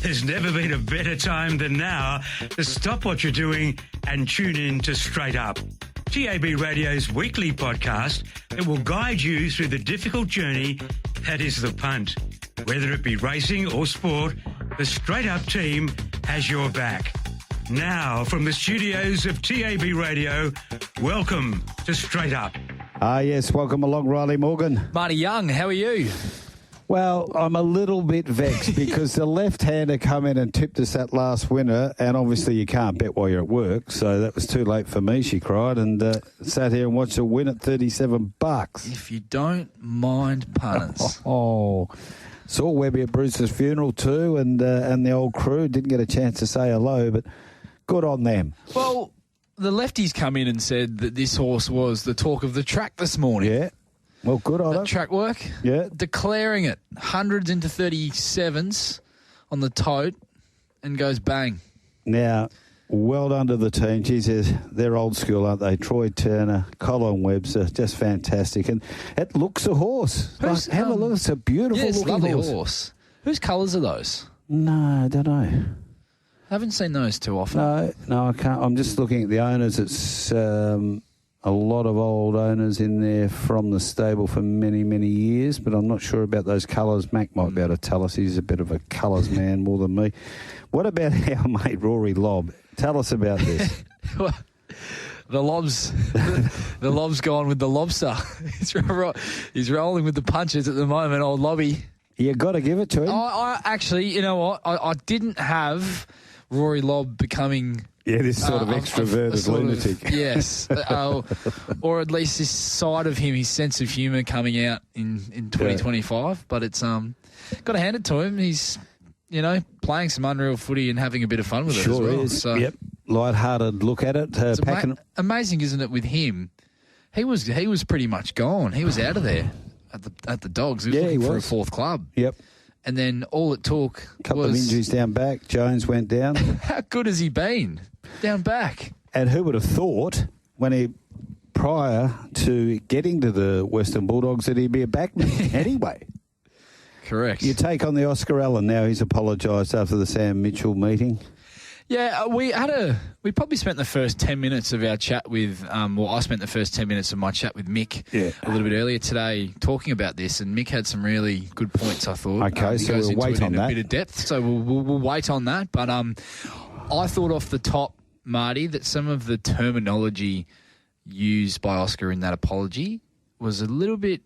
There's never been a better time than now to stop what you're doing and tune in to Straight Up, TAB Radio's weekly podcast that will guide you through the difficult journey that is the punt. Whether it be racing or sport, the Straight Up team has your back. Now, from the studios of TAB Radio, welcome to Straight Up. Yes, welcome along, Rylie Morgan. Marty Young, how are you? Well, I'm a little bit vexed because the left-hander come in and tipped us that last winner, and obviously you can't bet while you're at work, so that was too late for me, she cried, and sat here and watched her win at $37. If you don't mind punters. Saw Webby at Bruce's funeral too, and the old crew. Didn't get a chance to say hello, but good on them. Well, the lefties come in and said that this horse was the talk of the track this morning. Yeah. Well, good on it. Track work. Yeah. Declaring it. Hundreds into 37s on the tote and goes bang. Now, well done to the team. Geez, they're old school, aren't they? Troy Turner, Colin Webster, just fantastic. And it looks a horse. Have a look. It's a beautiful looking lovely horse. Whose colours are those? No, I don't know. I haven't seen those too often. No, I can't. I'm just looking at the owners. It's a lot of old owners in there from the stable for many, many years, but I'm not sure about those colours. Mac might be able to tell us. He's a bit of a colours man more than me. What about our mate Rory Lobb? Tell us about this. The lob's gone with the lobster. He's rolling with the punches at the moment, old Lobby. You got to give it to him. I actually, you know what? I didn't have Rory Lobb becoming... Yeah, this sort of extroverted lunatic. Yes. Or at least this side of him, his sense of humour coming out in 2025. But it's got to hand it to him. He's, playing some unreal footy and having a bit of fun with it as well. Sure is. So, yep. Light-hearted look at it. It's amazing, isn't it, with him? He was pretty much gone. He was out of there at the Dogs. He was looking for a fourth club. Yep. And then all it took was... a couple of injuries down back. Jones went down. How good has he been down back? And who would have thought prior to getting to the Western Bulldogs that he'd be a backman anyway? Correct. You take on the Oscar Allen now. He's apologised after the Sam Mitchell meeting. Yeah, we probably spent the first 10 minutes of our chat with, I spent the first 10 minutes of my chat with Mick a little bit earlier today talking about this, and Mick had some really good points, I thought. Okay, so we'll wait on that. A bit of depth, so we'll wait on that. But I thought off the top, Marty, that some of the terminology used by Oscar in that apology was a little bit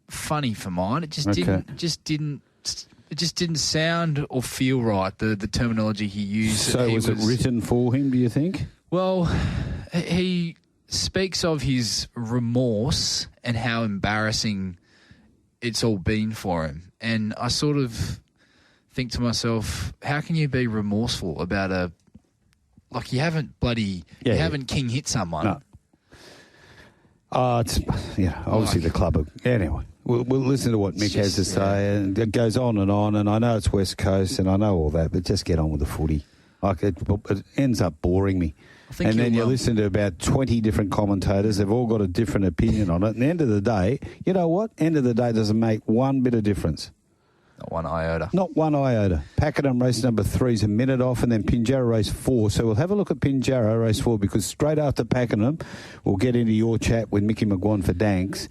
funny for mine. It just didn't sound or feel right, the terminology he used. So was it written for him, do you think? Well, he speaks of his remorse and how embarrassing it's all been for him. And I sort of think to myself, how can you be remorseful about you haven't haven't king hit someone. No. Obviously the club. Anyway. We'll listen to what Mick has to say, and it goes on, and I know it's West Coast, and I know all that, but just get on with the footy. It ends up boring me. And then you listen to about 20 different commentators. They've all got a different opinion on it. And at the end of the day, you know what? End of the day doesn't make one bit of difference. Not one iota. Not one iota. Pakenham race number 3 is a minute off, and then Pinjarra race 4. So we'll have a look at Pinjarra race 4, because straight after Pakenham, we'll get into your chat with Micky McGuane for Dankz.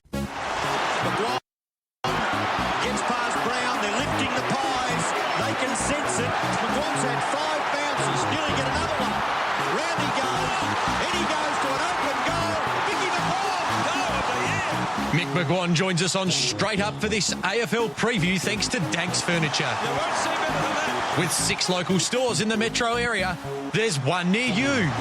Mick McGuane joins us on Straight Up for this AFL preview thanks to Dankz Furniture. With 6 local stores in the metro area, there's one near you.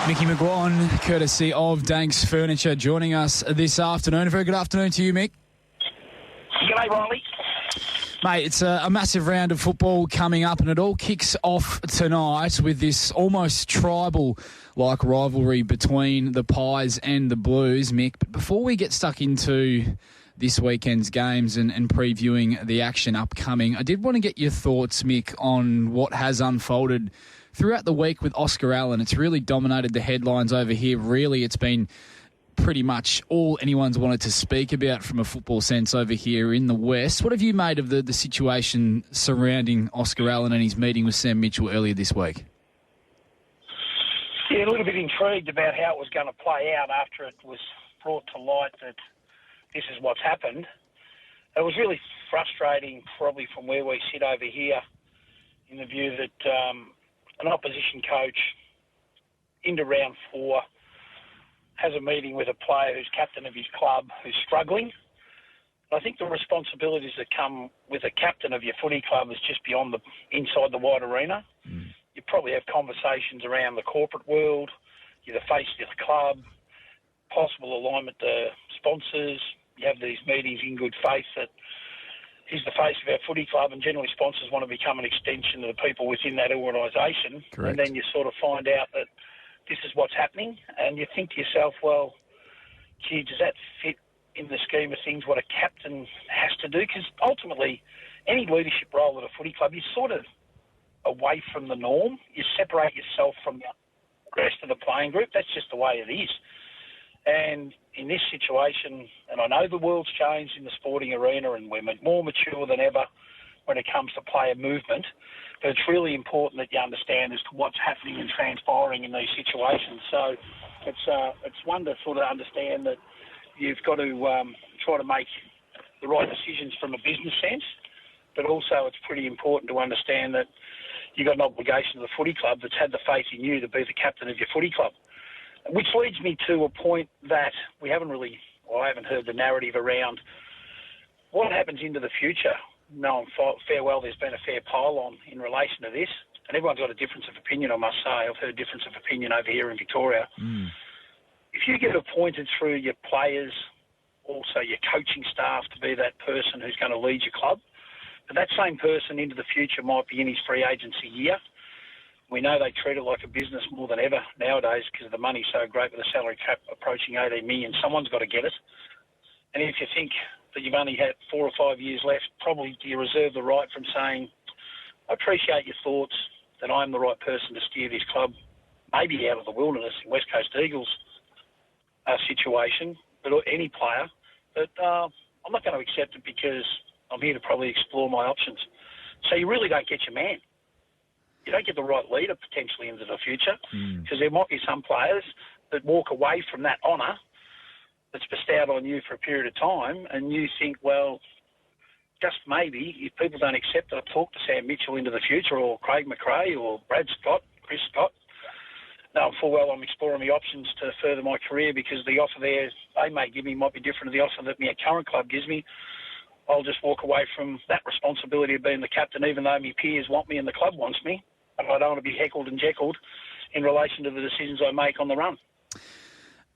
Micky McGuane, courtesy of Dankz Furniture, joining us this afternoon. A very good afternoon to you, Mick. G'day, Rylie. Mate, it's a massive round of football coming up, and it all kicks off tonight with this almost tribal-like rivalry between the Pies and the Blues, Mick. But before we get stuck into this weekend's games and previewing the action upcoming, I did want to get your thoughts, Mick, on what has unfolded throughout the week with Oscar Allen. It's really dominated the headlines over here. Really, it's been pretty much all anyone's wanted to speak about from a football sense over here in the West. What have you made of the situation surrounding Oscar Allen and his meeting with Sam Mitchell earlier this week? Yeah, a little bit intrigued about how it was going to play out after it was brought to light that this is what's happened. It was really frustrating, probably from where we sit over here, in the view that an opposition coach into round 4 has a meeting with a player who's captain of his club who's struggling. I think the responsibilities that come with a captain of your footy club is just beyond inside the wide arena. You probably have conversations around the corporate world. You're the face of the club, possible alignment to sponsors. You have these meetings in good faith that he's the face of our footy club, and generally sponsors want to become an extension of the people within that organisation. And then you sort of find out that this is what's happening, and you think to yourself, well, gee, does that fit in the scheme of things what a captain has to do? Because ultimately, any leadership role at a footy club, you're sort of away from the norm. You separate yourself from the rest of the playing group. That's just the way it is. And in this situation, and I know the world's changed in the sporting arena and we're more mature than ever when it comes to player movement, but it's really important that you understand as to what's happening and transpiring in these situations. So it's one to sort of understand that you've got to try to make the right decisions from a business sense, but also it's pretty important to understand that you've got an obligation to the footy club that's had the faith in you to be the captain of your footy club. Which leads me to a point that I haven't heard the narrative around what happens into the future. Knowing fair well there's been a fair pile-on in relation to this, and everyone's got a difference of opinion, I must say. I've heard difference of opinion over here in Victoria. If you get appointed through your players, also your coaching staff to be that person who's going to lead your club, but that same person into the future might be in his free agency year. We know they treat it like a business more than ever nowadays because the money's so great with the salary cap approaching 18 million. Someone's got to get it. And if you think that you've only had 4 or 5 years left, probably do you reserve the right from saying, I appreciate your thoughts that I'm the right person to steer this club, maybe out of the wilderness in West Coast Eagles situation, but any player. But I'm not going to accept it because I'm here to probably explore my options. So you really don't get your man. You don't get the right leader potentially into the future because there might be some players that walk away from that honour that's bestowed on you for a period of time and you think, well, just maybe if people don't accept it, I'll talk to Sam Mitchell into the future or Craig McRae or Brad Scott, Chris Scott. Knowing full well I'm exploring my options to further my career because the offer there they may give me might be different to the offer that my current club gives me. I'll just walk away from that responsibility of being the captain even though my peers want me and the club wants me. And I don't want to be heckled and jeckled in relation to the decisions I make on the run.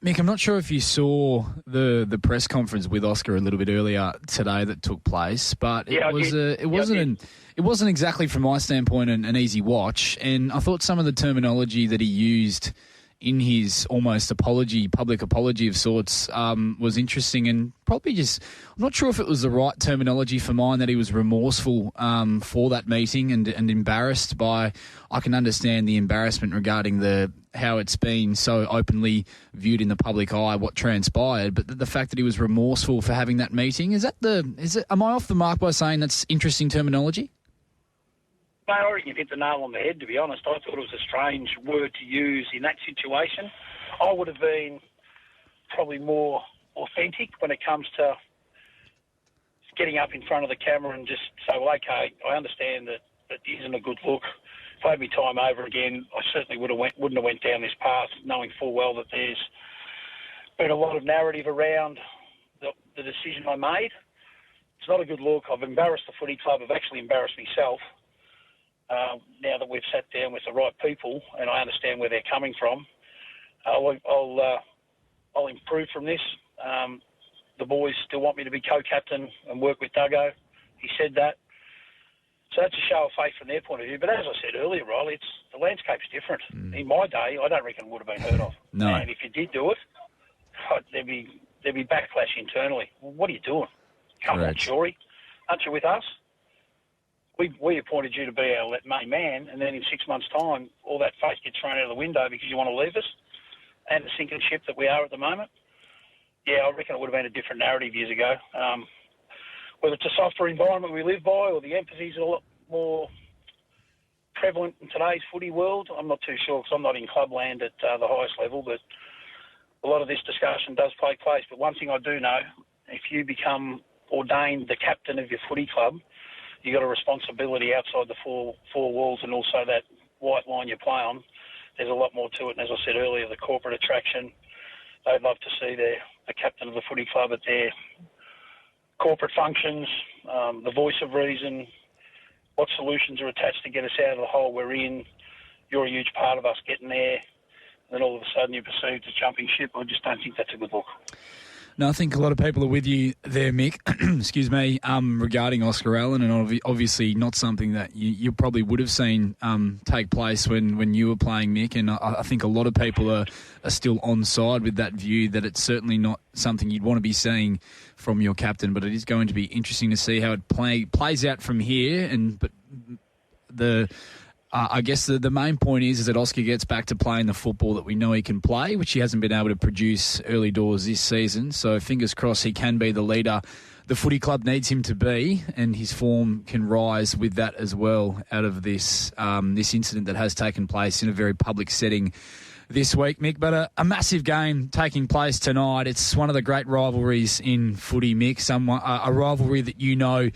Mick, I'm not sure if you saw the press conference with Oscar a little bit earlier today that took place, but it wasn't exactly from my standpoint an easy watch. And I thought some of the terminology that he used in his almost public apology of sorts, was interesting and probably just, I'm not sure if it was the right terminology for mine that he was remorseful for that meeting and embarrassed by, I can understand the embarrassment regarding how it's been so openly viewed in the public eye, what transpired, but the fact that he was remorseful for having that meeting, am I off the mark by saying that's interesting terminology? No, I reckon you've hit the nail on the head, to be honest. I thought it was a strange word to use in that situation. I would have been probably more authentic when it comes to getting up in front of the camera and just say, well, okay, I understand that isn't a good look. If I had my time over again, I certainly wouldn't have went down this path, knowing full well that there's been a lot of narrative around the decision I made. It's not a good look. I've embarrassed the footy club. I've actually embarrassed myself. Now that we've sat down with the right people and I understand where they're coming from, I'll improve from this. The boys still want me to be co-captain and work with Duggo. He said that. So that's a show of faith from their point of view. But as I said earlier, Riley, the landscape's different. In my day, I don't reckon it would have been heard of. No. And if you did do it, there'd be backlash internally. Well, what are you doing? Come on, Shorey. Aren't you with us? We appointed you to be our main man, and then in 6 months' time, all that faith gets thrown out of the window because you want to leave us and the sinking ship that we are at the moment. yeah, I reckon it would have been a different narrative years ago. Whether it's a softer environment we live by or the empathy's a lot more prevalent in today's footy world, I'm not too sure because I'm not in clubland at the highest level, but a lot of this discussion does take place. But one thing I do know, if you become ordained the captain of your footy club, you've got a responsibility outside the four walls and also that white line you play on. There's a lot more to it. And as I said earlier, the corporate attraction, they'd love to see the captain of the footy club at their corporate functions, the voice of reason, what solutions are attached to get us out of the hole we're in. You're a huge part of us getting there. And then all of a sudden you're perceived as jumping ship. I just don't think that's a good look. No, I think a lot of people are with you there, Mick, excuse me, regarding Oscar Allen, and obviously not something that you probably would have seen take place when you were playing, Mick, and I think a lot of people are still on side with that view that it's certainly not something you'd want to be seeing from your captain, but it is going to be interesting to see how it plays out from here, but I guess the main point is that Oscar gets back to playing the football that we know he can play, which he hasn't been able to produce early doors this season. So fingers crossed he can be the leader the footy club needs him to be, and his form can rise with that as well out of this incident that has taken place in a very public setting this week, Mick. But a massive game taking place tonight. It's one of the great rivalries in footy, Mick. A rivalry that you know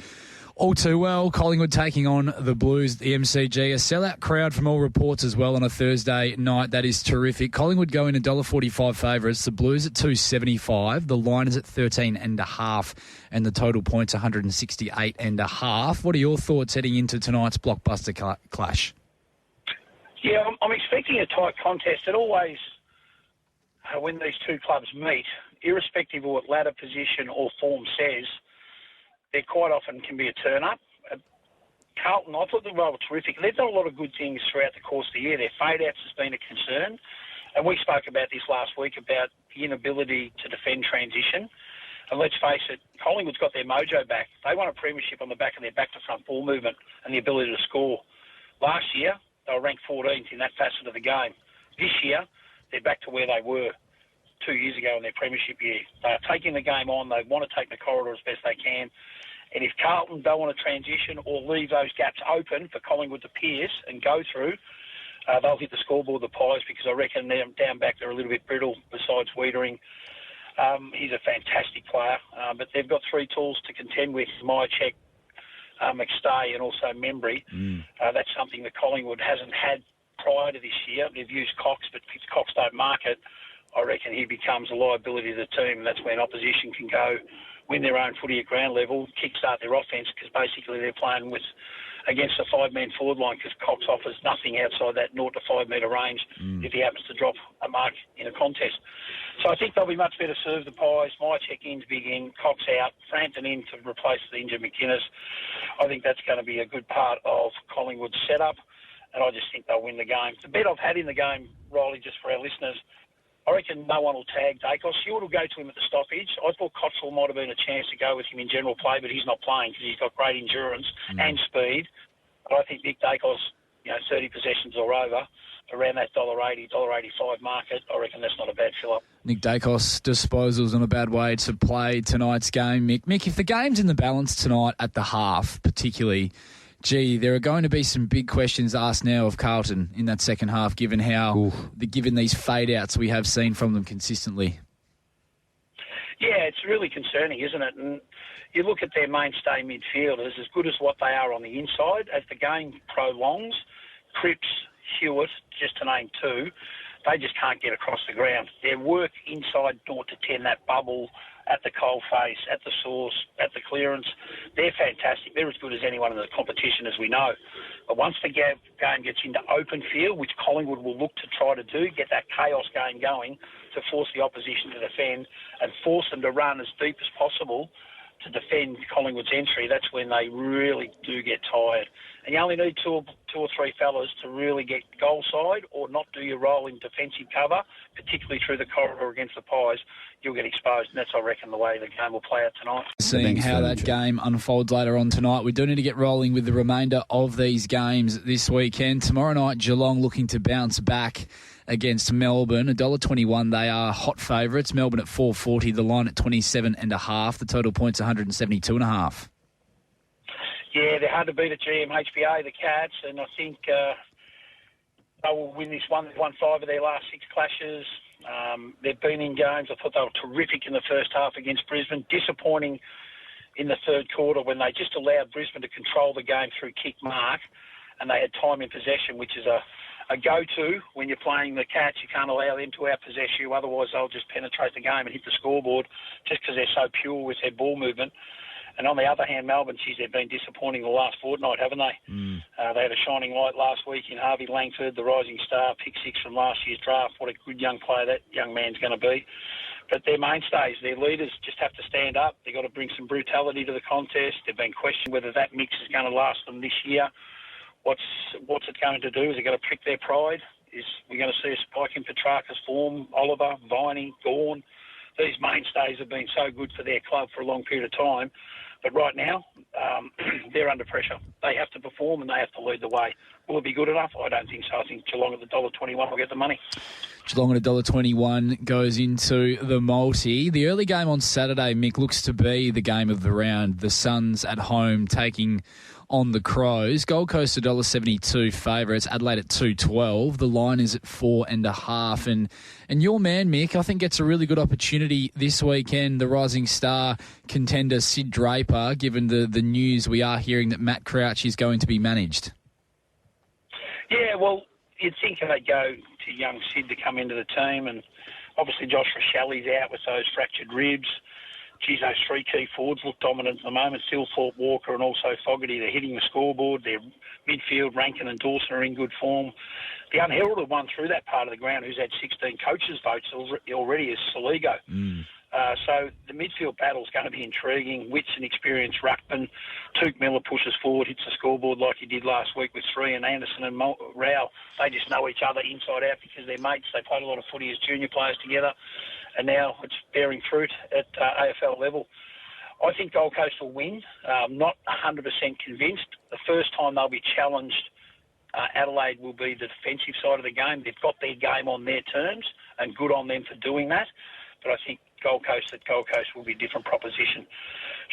all too well. Collingwood taking on the Blues, the MCG. A sellout crowd from all reports as well on a Thursday night. That is terrific. Collingwood go in $1.45 favourites. The Blues at $2.75. The line is at 13.5, and the total points 168.5. What are your thoughts heading into tonight's blockbuster clash? Yeah, I'm expecting a tight contest. It always, when these two clubs meet, irrespective of what ladder position or form says, there quite often can be a turn-up. Carlton, I thought they were terrific. They've done a lot of good things throughout the course of the year. Their fade-outs has been a concern. And we spoke about this last week about the inability to defend transition. And let's face it, Collingwood's got their mojo back. They won a premiership on the back of their back-to-front ball movement and the ability to score. Last year, they were ranked 14th in that facet of the game. This year, they're back to where they were 2 years ago in their premiership year. They are taking the game on. They want to take the corridor as best they can. And if Carlton don't want to transition or leave those gaps open for Collingwood to pierce and go through, they'll hit the scoreboard, the Pies, because I reckon them down back they're a little bit brittle besides Wiedering. He's a fantastic player, but they've got three tools to contend with: Myercheck, McStay, and also Membry. That's something that Collingwood hasn't had prior to this year. They've used Cox, but if Cox don't mark it, I reckon he becomes a liability to the team, and that's when opposition can go win their own footy at ground level, kickstart their offence, because basically they're playing against a five-man forward line, because Cox offers nothing outside that 0 to 5 metre range if he happens to drop a mark in a contest. So I think they'll be much better served, the Pies. Myercheck in's big in, Cox out, Frampton in to replace the injured McInnes. I think that's going to be a good part of Collingwood's setup, and I just think they'll win the game. The bet I've had in the game, Riley, just for our listeners, I reckon no one will tag Dankz. Stewart will go to him at the stoppage. I thought Cotswell might have been a chance to go with him in general play, but he's not playing because he's got great endurance and speed. But I think Nick Dankz, 30 possessions or over, around that $1.80, $1.85 market, I reckon that's not a bad fill-up. Nick Dankz disposals on a bad way to play tonight's game, Mick. Mick, if the game's in the balance tonight at the half, particularly, there are going to be some big questions asked now of Carlton in that second half, given these fade-outs we have seen from them consistently. Yeah, it's really concerning, isn't it? And you look at their mainstay midfielders, as good as what they are on the inside, as the game prolongs, Cripps, Hewitt, just to name two, they just can't get across the ground. Their work inside 0 to 10, that bubble, at the coalface, at the source, at the clearance, they're fantastic. They're as good as anyone in the competition, as we know. But once the game gets into open field, which Collingwood will look to try to do, get that chaos game going to force the opposition to defend and force them to run as deep as possible to defend Collingwood's entry, that's when they really do get tired. And you only need two or three fellas to really get goal side or not do your role in defensive cover, particularly through the corridor against the Pies. You'll get exposed, and that's, I reckon, the way the game will play out tonight. Seeing how that game unfolds later on tonight, we do need to get rolling with the remainder of these games this weekend. Tomorrow night, Geelong looking to bounce back against Melbourne. $1.21, they are hot favourites. Melbourne at $4.40, the line at 27.5. The total points 172.5. Yeah, they're hard to beat at GMHBA, the Cats, and I think they will win this one. They've won 5 of their last 6 clashes. They've been in games. I thought they were terrific in the first half against Brisbane. Disappointing in the third quarter when they just allowed Brisbane to control the game through kick mark, and they had time in possession, which is a go-to when you're playing the Cats. You can't allow them to out-possess you, otherwise they'll just penetrate the game and hit the scoreboard just because they're so pure with their ball movement. And on the other hand, Melbourne, they've been disappointing the last fortnight, haven't they? They had a shining light last week in Harvey Langford, the rising star, pick 6 from last year's draft. What a good young player that young man's going to be. But their mainstays, their leaders, just have to stand up. They've got to bring some brutality to the contest. They've been questioned whether that mix is going to last them this year. What's it going to do? Is it going to prick their pride? We're going to see a spike in Petrarca's form, Oliver, Viney, Gawn. These mainstays have been so good for their club for a long period of time. But right now, they're under pressure. They have to perform and they have to lead the way. Will it be good enough? I don't think so. I think Geelong at the $1.21 will get the money. Geelong at $1.21 goes into the multi. The early game on Saturday, Mick, looks to be the game of the round. The Suns at home taking on the Crows. Gold Coast $1.72 favourites. Adelaide at $2.12. The line is at 4.5. And your man, Mick, I think gets a really good opportunity this weekend. The rising star contender Sid Draper, given the news we are hearing that Matt Crouch is going to be managed. Yeah, well, you'd think they'd go to young Sid to come into the team, and obviously Josh Rochelli's out with those fractured ribs. Geez, those 3 key forwards look dominant at the moment. Thilthorpe, Walker and also Fogarty, they're hitting the scoreboard. Their midfield, Rankin and Dawson are in good form. The unheralded one through that part of the ground who's had 16 coaches' votes already is Soligo. So the midfield battle's going to be intriguing. Wits and experienced ruckman. Touk Miller pushes forward, hits the scoreboard like he did last week with 3, and Anderson and Rao, they just know each other inside out because they're mates. They played a lot of footy as junior players together, and now it's bearing fruit at AFL level. I think Gold Coast will win. Not 100% convinced. The first time they'll be challenged, Adelaide will be the defensive side of the game. They've got their game on their terms, and good on them for doing that. But I think Gold Coast will be a different proposition.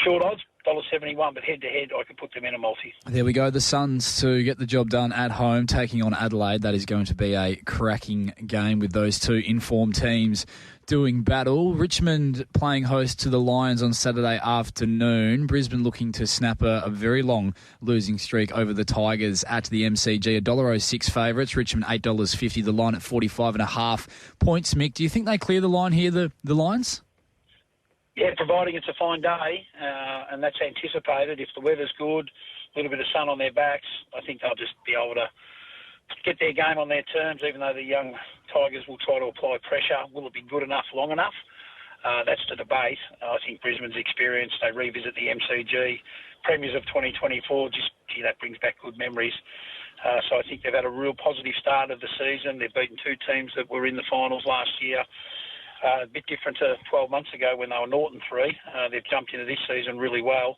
Short odds, $1.71, but head-to-head, I could put them in a multi. There we go. The Suns to get the job done at home, taking on Adelaide. That is going to be a cracking game with those two informed teams doing battle. Richmond playing host to the Lions on Saturday afternoon. Brisbane looking to snap a very long losing streak over the Tigers at the MCG. $1.06 favourites. Richmond $8.50. The line at 45.5 points. Mick, do you think they clear the line here, the Lions? Yeah, providing it's a fine day, and that's anticipated. If the weather's good, a little bit of sun on their backs, I think they'll just be able to get their game on their terms, even though the young Tigers will try to apply pressure. Will it be good enough, long enough? That's the debate. I think Brisbane's experience, they revisit the MCG. Premiers of 2024, that brings back good memories. So I think they've had a real positive start of the season. They've beaten 2 teams that were in the finals last year. A bit different to 12 months ago when they were Norton 3. They've jumped into this season really well,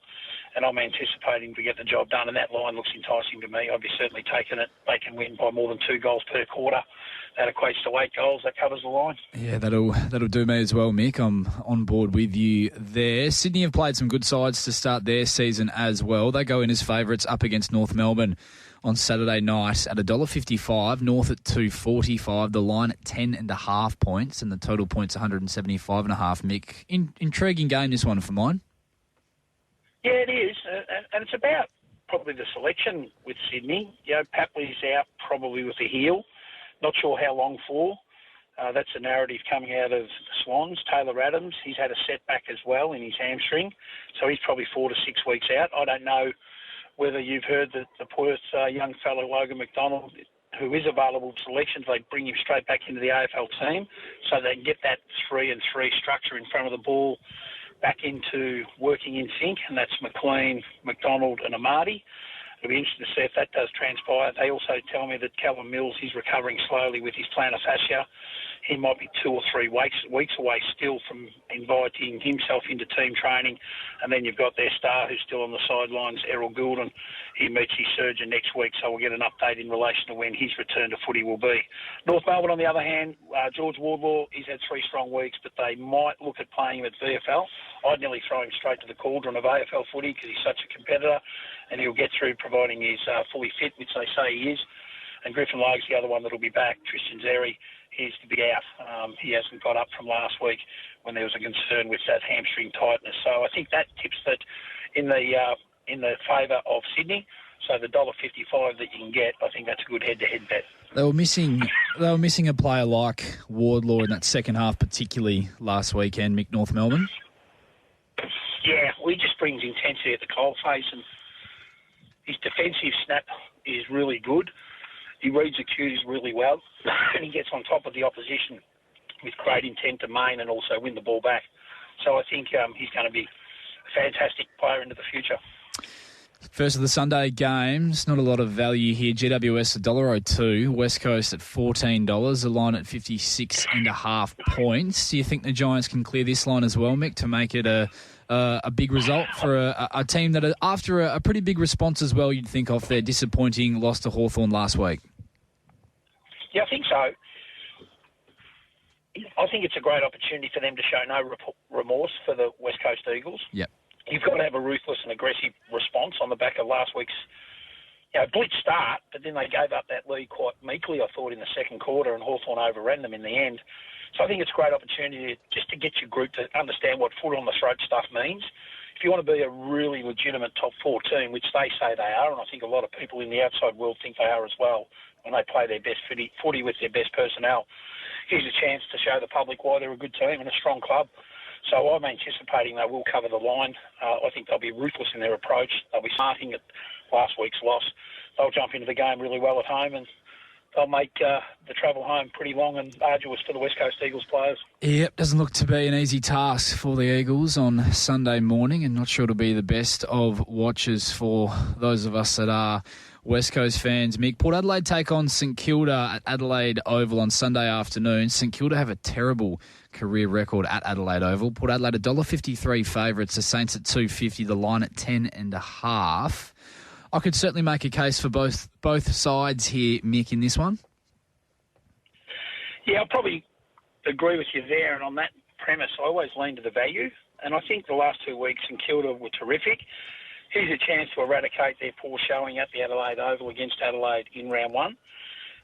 and I'm anticipating to get the job done, and that line looks enticing to me. I'd be certainly taking it. They can win by more than 2 goals per quarter. That equates to 8 goals. That covers the line. Yeah, that'll do me as well, Mick. I'm on board with you there. Sydney have played some good sides to start their season as well. They go in as favourites up against North Melbourne on Saturday night at $1.55, North at $2.45, the line at 10.5 points, and the total points 175.5. Mick, intriguing game this one for mine. Yeah, it is, and it's about probably the selection with Sydney. Papley's out probably with a heel. Not sure how long for. That's the narrative coming out of the Swans. Taylor Adams, he's had a setback as well in his hamstring, so he's probably 4 to 6 weeks out. I don't know whether you've heard that the Perth young fellow Logan McDonald, who is available selections, they bring him straight back into the AFL team so they can get that 3-3 structure in front of the ball back into working in sync, and that's McLean, McDonald and Marty. It'll be interesting to see if that does transpire. They also tell me that Callum Mills, he's recovering slowly with his plantar fascia. He might be 2 or 3 weeks away still from inviting himself into team training. And then you've got their star who's still on the sidelines, Errol Goulden. He meets his surgeon next week, so we'll get an update in relation to when his return to footy will be. North Melbourne, on the other hand, George Wardlaw, he's had 3 strong weeks, but they might look at playing him at VFL. I'd nearly throw him straight to the cauldron of AFL footy because he's such a competitor, and he'll get through providing he's fully fit, which they say he is. And Griffin Logue's the other one that'll be back. Tristan Xerri, he's to be out. He hasn't got up from last week when there was a concern with that hamstring tightness. So I think that tips that in the favour of Sydney. So the $1.55 that you can get, I think that's a good head-to-head bet. They were missing a player like Wardlaw in that second half, particularly last weekend, Mick, North Melbourne. Yeah, he just brings intensity at the coalface, and his defensive snap is really good. He reads the cues really well, and he gets on top of the opposition with great intent to main and also win the ball back. So I think he's going to be a fantastic player into the future. First of the Sunday games, not a lot of value here. GWS $1.02, West Coast at $14, the line at 56.5 points. Do you think the Giants can clear this line as well, Mick, to make it a big result for a team that, after a pretty big response as well, you'd think off their disappointing loss to Hawthorn last week? Yeah, I think so. I think it's a great opportunity for them to show no remorse for the West Coast Eagles. Yep. You've got to have a ruthless and aggressive response on the back of last week's blitz start, but then they gave up that lead quite meekly, I thought, in the second quarter, and Hawthorn overran them in the end. So I think it's a great opportunity just to get your group to understand what foot on the throat stuff means. If you want to be a really legitimate top 4 team, which they say they are, and I think a lot of people in the outside world think they are as well, when they play their best footy with their best personnel, here's a chance to show the public why they're a good team and a strong club. So I'm anticipating they will cover the line. I think they'll be ruthless in their approach. They'll be smarting at last week's loss. They'll jump into the game really well at home, and they'll make the travel home pretty long and arduous for the West Coast Eagles players. Yep, doesn't look to be an easy task for the Eagles on Sunday morning, and not sure it'll be the best of watches for those of us that are West Coast fans. Mick, Port Adelaide take on St Kilda at Adelaide Oval on Sunday afternoon. St Kilda have a terrible career record at Adelaide Oval. Port Adelaide $1.53 favourites, the Saints at $2.50, the line at 10.5. I could certainly make a case for both sides here, Mick, in this one. Yeah, I'll probably agree with you there, and on that premise, I always lean to the value, and I think the last 2 weeks St Kilda were terrific. Here's a chance to eradicate their poor showing at the Adelaide Oval against Adelaide in round 1.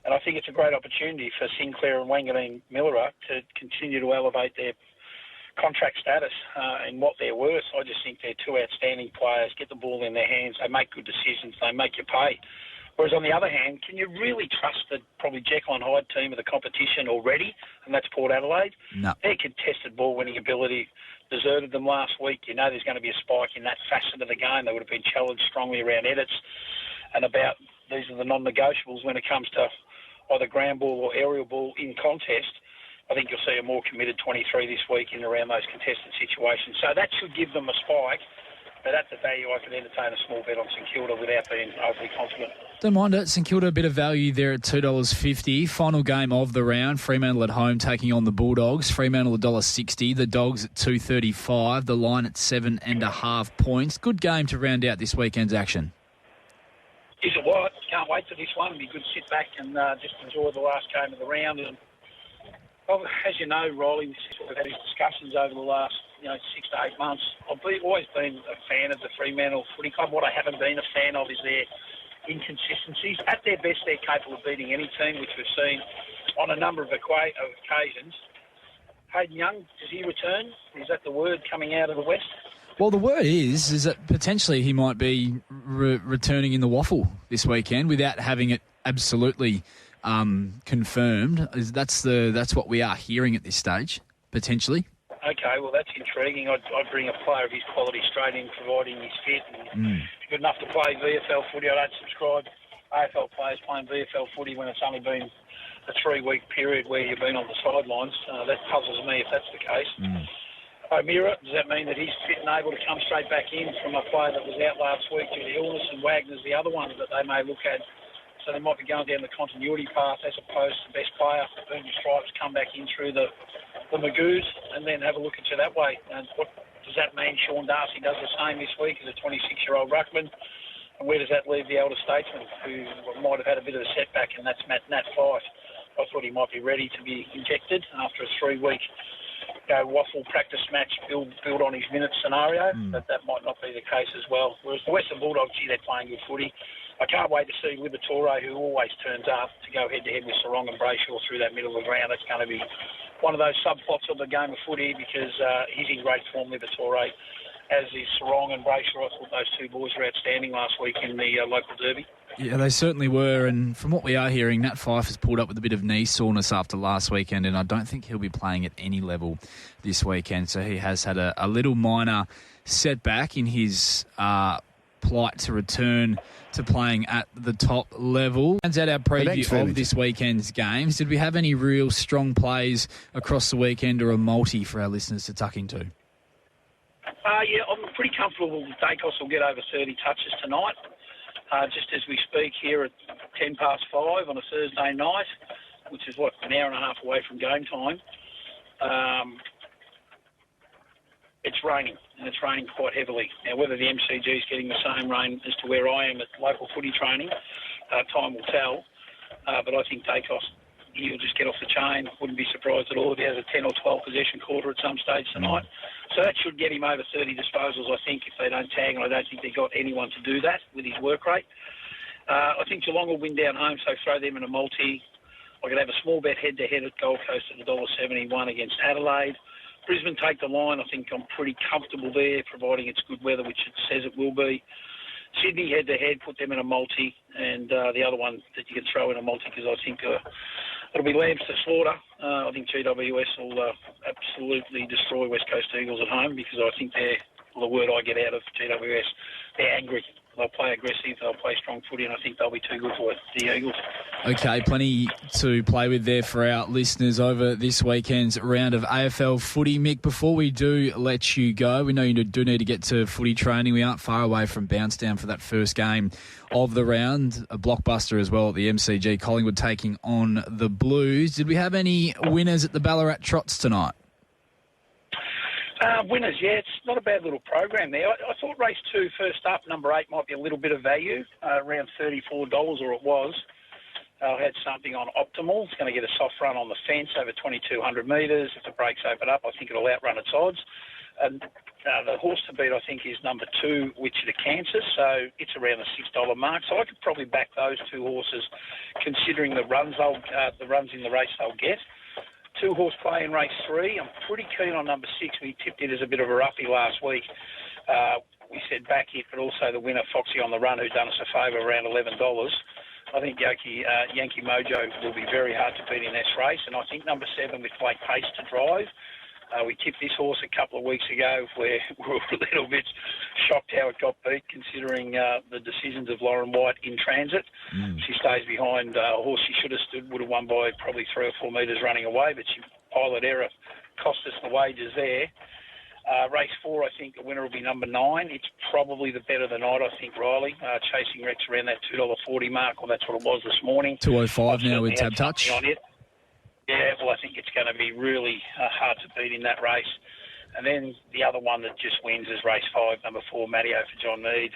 And I think it's a great opportunity for Sinclair and Wanganeen Millera to continue to elevate their contract status and what they're worth. I just think they're 2 outstanding players, get the ball in their hands, they make good decisions, they make you pay. Whereas on the other hand, can you really trust the probably Jekyll and Hyde team of the competition already? And that's Port Adelaide. No. Their contested ball-winning ability deserted them last week. You know there's going to be a spike in that facet of the game. They would have been challenged strongly around edits and about these are the non-negotiables when it comes to either ground ball or aerial ball in contest. I think you'll see a more committed 23 this week in around those contested situations. So that should give them a spike. But at the value, I can entertain a small bet on St Kilda without being overly confident. Don't mind it. St Kilda, a bit of value there at $2.50. Final game of the round, Fremantle at home taking on the Bulldogs. Fremantle $1.60. The Dogs at $2.35. The line at 7.5 points. Good game to round out this weekend's action. Is it what? Can't wait for this one. It'll be good to sit back and just enjoy the last game of the round. And well, as you know, Rylie, we've had these discussions over the last 6 to 8 months. I've always been a fan of the Fremantle Footy Club. What I haven't been a fan of is their inconsistencies. At their best, they're capable of beating any team, which we've seen on a number of occasions. Hayden Young, does he return? Is that the word coming out of the West? Well, the word is that potentially he might be returning in the waffle this weekend without having it absolutely confirmed. That's what we are hearing at this stage, potentially. Okay, well, that's intriguing. I'd bring a player of his quality straight in, providing he's fit and good enough to play VFL footy. I don't subscribe AFL players playing VFL footy when it's only been a 3-week period where you've been on the sidelines. That puzzles me if that's the case. O'Meara, does that mean that he's fit and able to come straight back in from a player that was out last week due to illness, and Wagner's the other one that they may look at? So they might be going down the continuity path as opposed to best player. Bernie Stripes come back in through the Magoos and then have a look at you that way. And what does that mean? Sean Darcy does the same this week as a 26-year-old ruckman. And where does that leave the elder statesman who might have had a bit of a setback, and that's Nat Fyfe. I thought he might be ready to be injected after a 3-week waffle practice match, build on his minutes scenario, but that might not be the case as well. Whereas the Western Bulldogs, they're playing good footy. I can't wait to see Liberatore, who always turns up, to go head-to-head with Sarong and Brayshaw through that middle of the ground. It's going to be one of those subplots of the game of footy because he's in great form, Liberatore, as is Sarong and Brayshaw. I thought those two boys were outstanding last week in the local derby. Yeah, they certainly were, and from what we are hearing, Nat Fyfe has pulled up with a bit of knee soreness after last weekend, and I don't think he'll be playing at any level this weekend, so he has had a little minor setback in his plight to return to playing at the top level. That's at our preview of this weekend's games. Did we have any real strong plays across the weekend or a multi for our listeners to tuck into? Yeah, I'm pretty comfortable Dankz will get over 30 touches tonight. Just as we speak here at 5 on a Thursday night, which is, an hour and a half away from game time. It's raining, and it's raining quite heavily. Now, whether the MCG is getting the same rain as to where I am at local footy training, time will tell. But I think Dankz, he'll just get off the chain. Wouldn't be surprised at all if he has a 10 or 12 possession quarter at some stage tonight. So that should get him over 30 disposals, I think, if they don't tag, and I don't think they've got anyone to do that with his work rate. I think Geelong will win down home, so throw them in a multi. I could have a small bet head-to-head at Gold Coast at $1.71 against Adelaide. Brisbane take the line. I think I'm pretty comfortable there, providing it's good weather, which it says it will be. Sydney head-to-head, put them in a multi, and the other one that you can throw in a multi because I think it'll be lambs to slaughter. I think GWS will absolutely destroy West Coast Eagles at home because I think they're, the word I get out of GWS, they're angry. They'll play aggressive, they'll play strong footy, and I think they'll be too good for it, the Eagles. Okay, plenty to play with there for our listeners over this weekend's round of AFL footy. Mick, before we do let you go, we know you do need to get to footy training. We aren't far away from bounce down for that first game of the round. A blockbuster as well at the MCG. Collingwood taking on the Blues. Did we have any winners at the Ballarat Trots tonight? Winners, yeah, it's not a bad little program there. I thought race 2, first up, number 8, might be a little bit of value, around $34, or it was. I had something on Optimal. It's going to get a soft run on the fence over 2,200 metres. If the brakes open up, I think it'll outrun its odds. And the horse to beat, I think, is number 2, Wichita, Kansas. So it's around the $6 mark. So I could probably back those two horses, considering the runs in the race they'll get. 2-horse play in race 3. I'm pretty keen on number 6. We tipped it as a bit of a roughie last week. We said back it, but also the winner, Foxy on the Run, who done us a favour, around $11. I think Yankee Mojo will be very hard to beat in this race, and I think number 7 with Blake Pace to drive. We tipped this horse a couple of weeks ago where we were a little bit shocked how it got beat, considering the decisions of Lauren White in transit. She stays behind a horse she should have stood, would have won by probably 3 or 4 metres running away, but pilot error cost us the wages there. Race 4, I think the winner will be number 9. It's probably the bet of the night, I think, Rylie. Chasing Rex around that $2.40 mark, well, that's what it was this morning. 205 now with Tab Touch. Yeah, well, I think it's going to be really hard to beat in that race. And then the other one that just wins is race 5, number 4, Matteo for John Mead.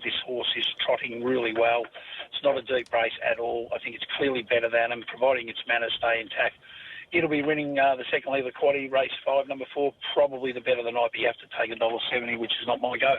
This horse is trotting really well. It's not a deep race at all. I think it's clearly better than him, providing its manners stay intact. It'll be winning the second leg of the quaddie, race 5, number 4, probably the bet of the night, but you have to take $1.70, which is not my go.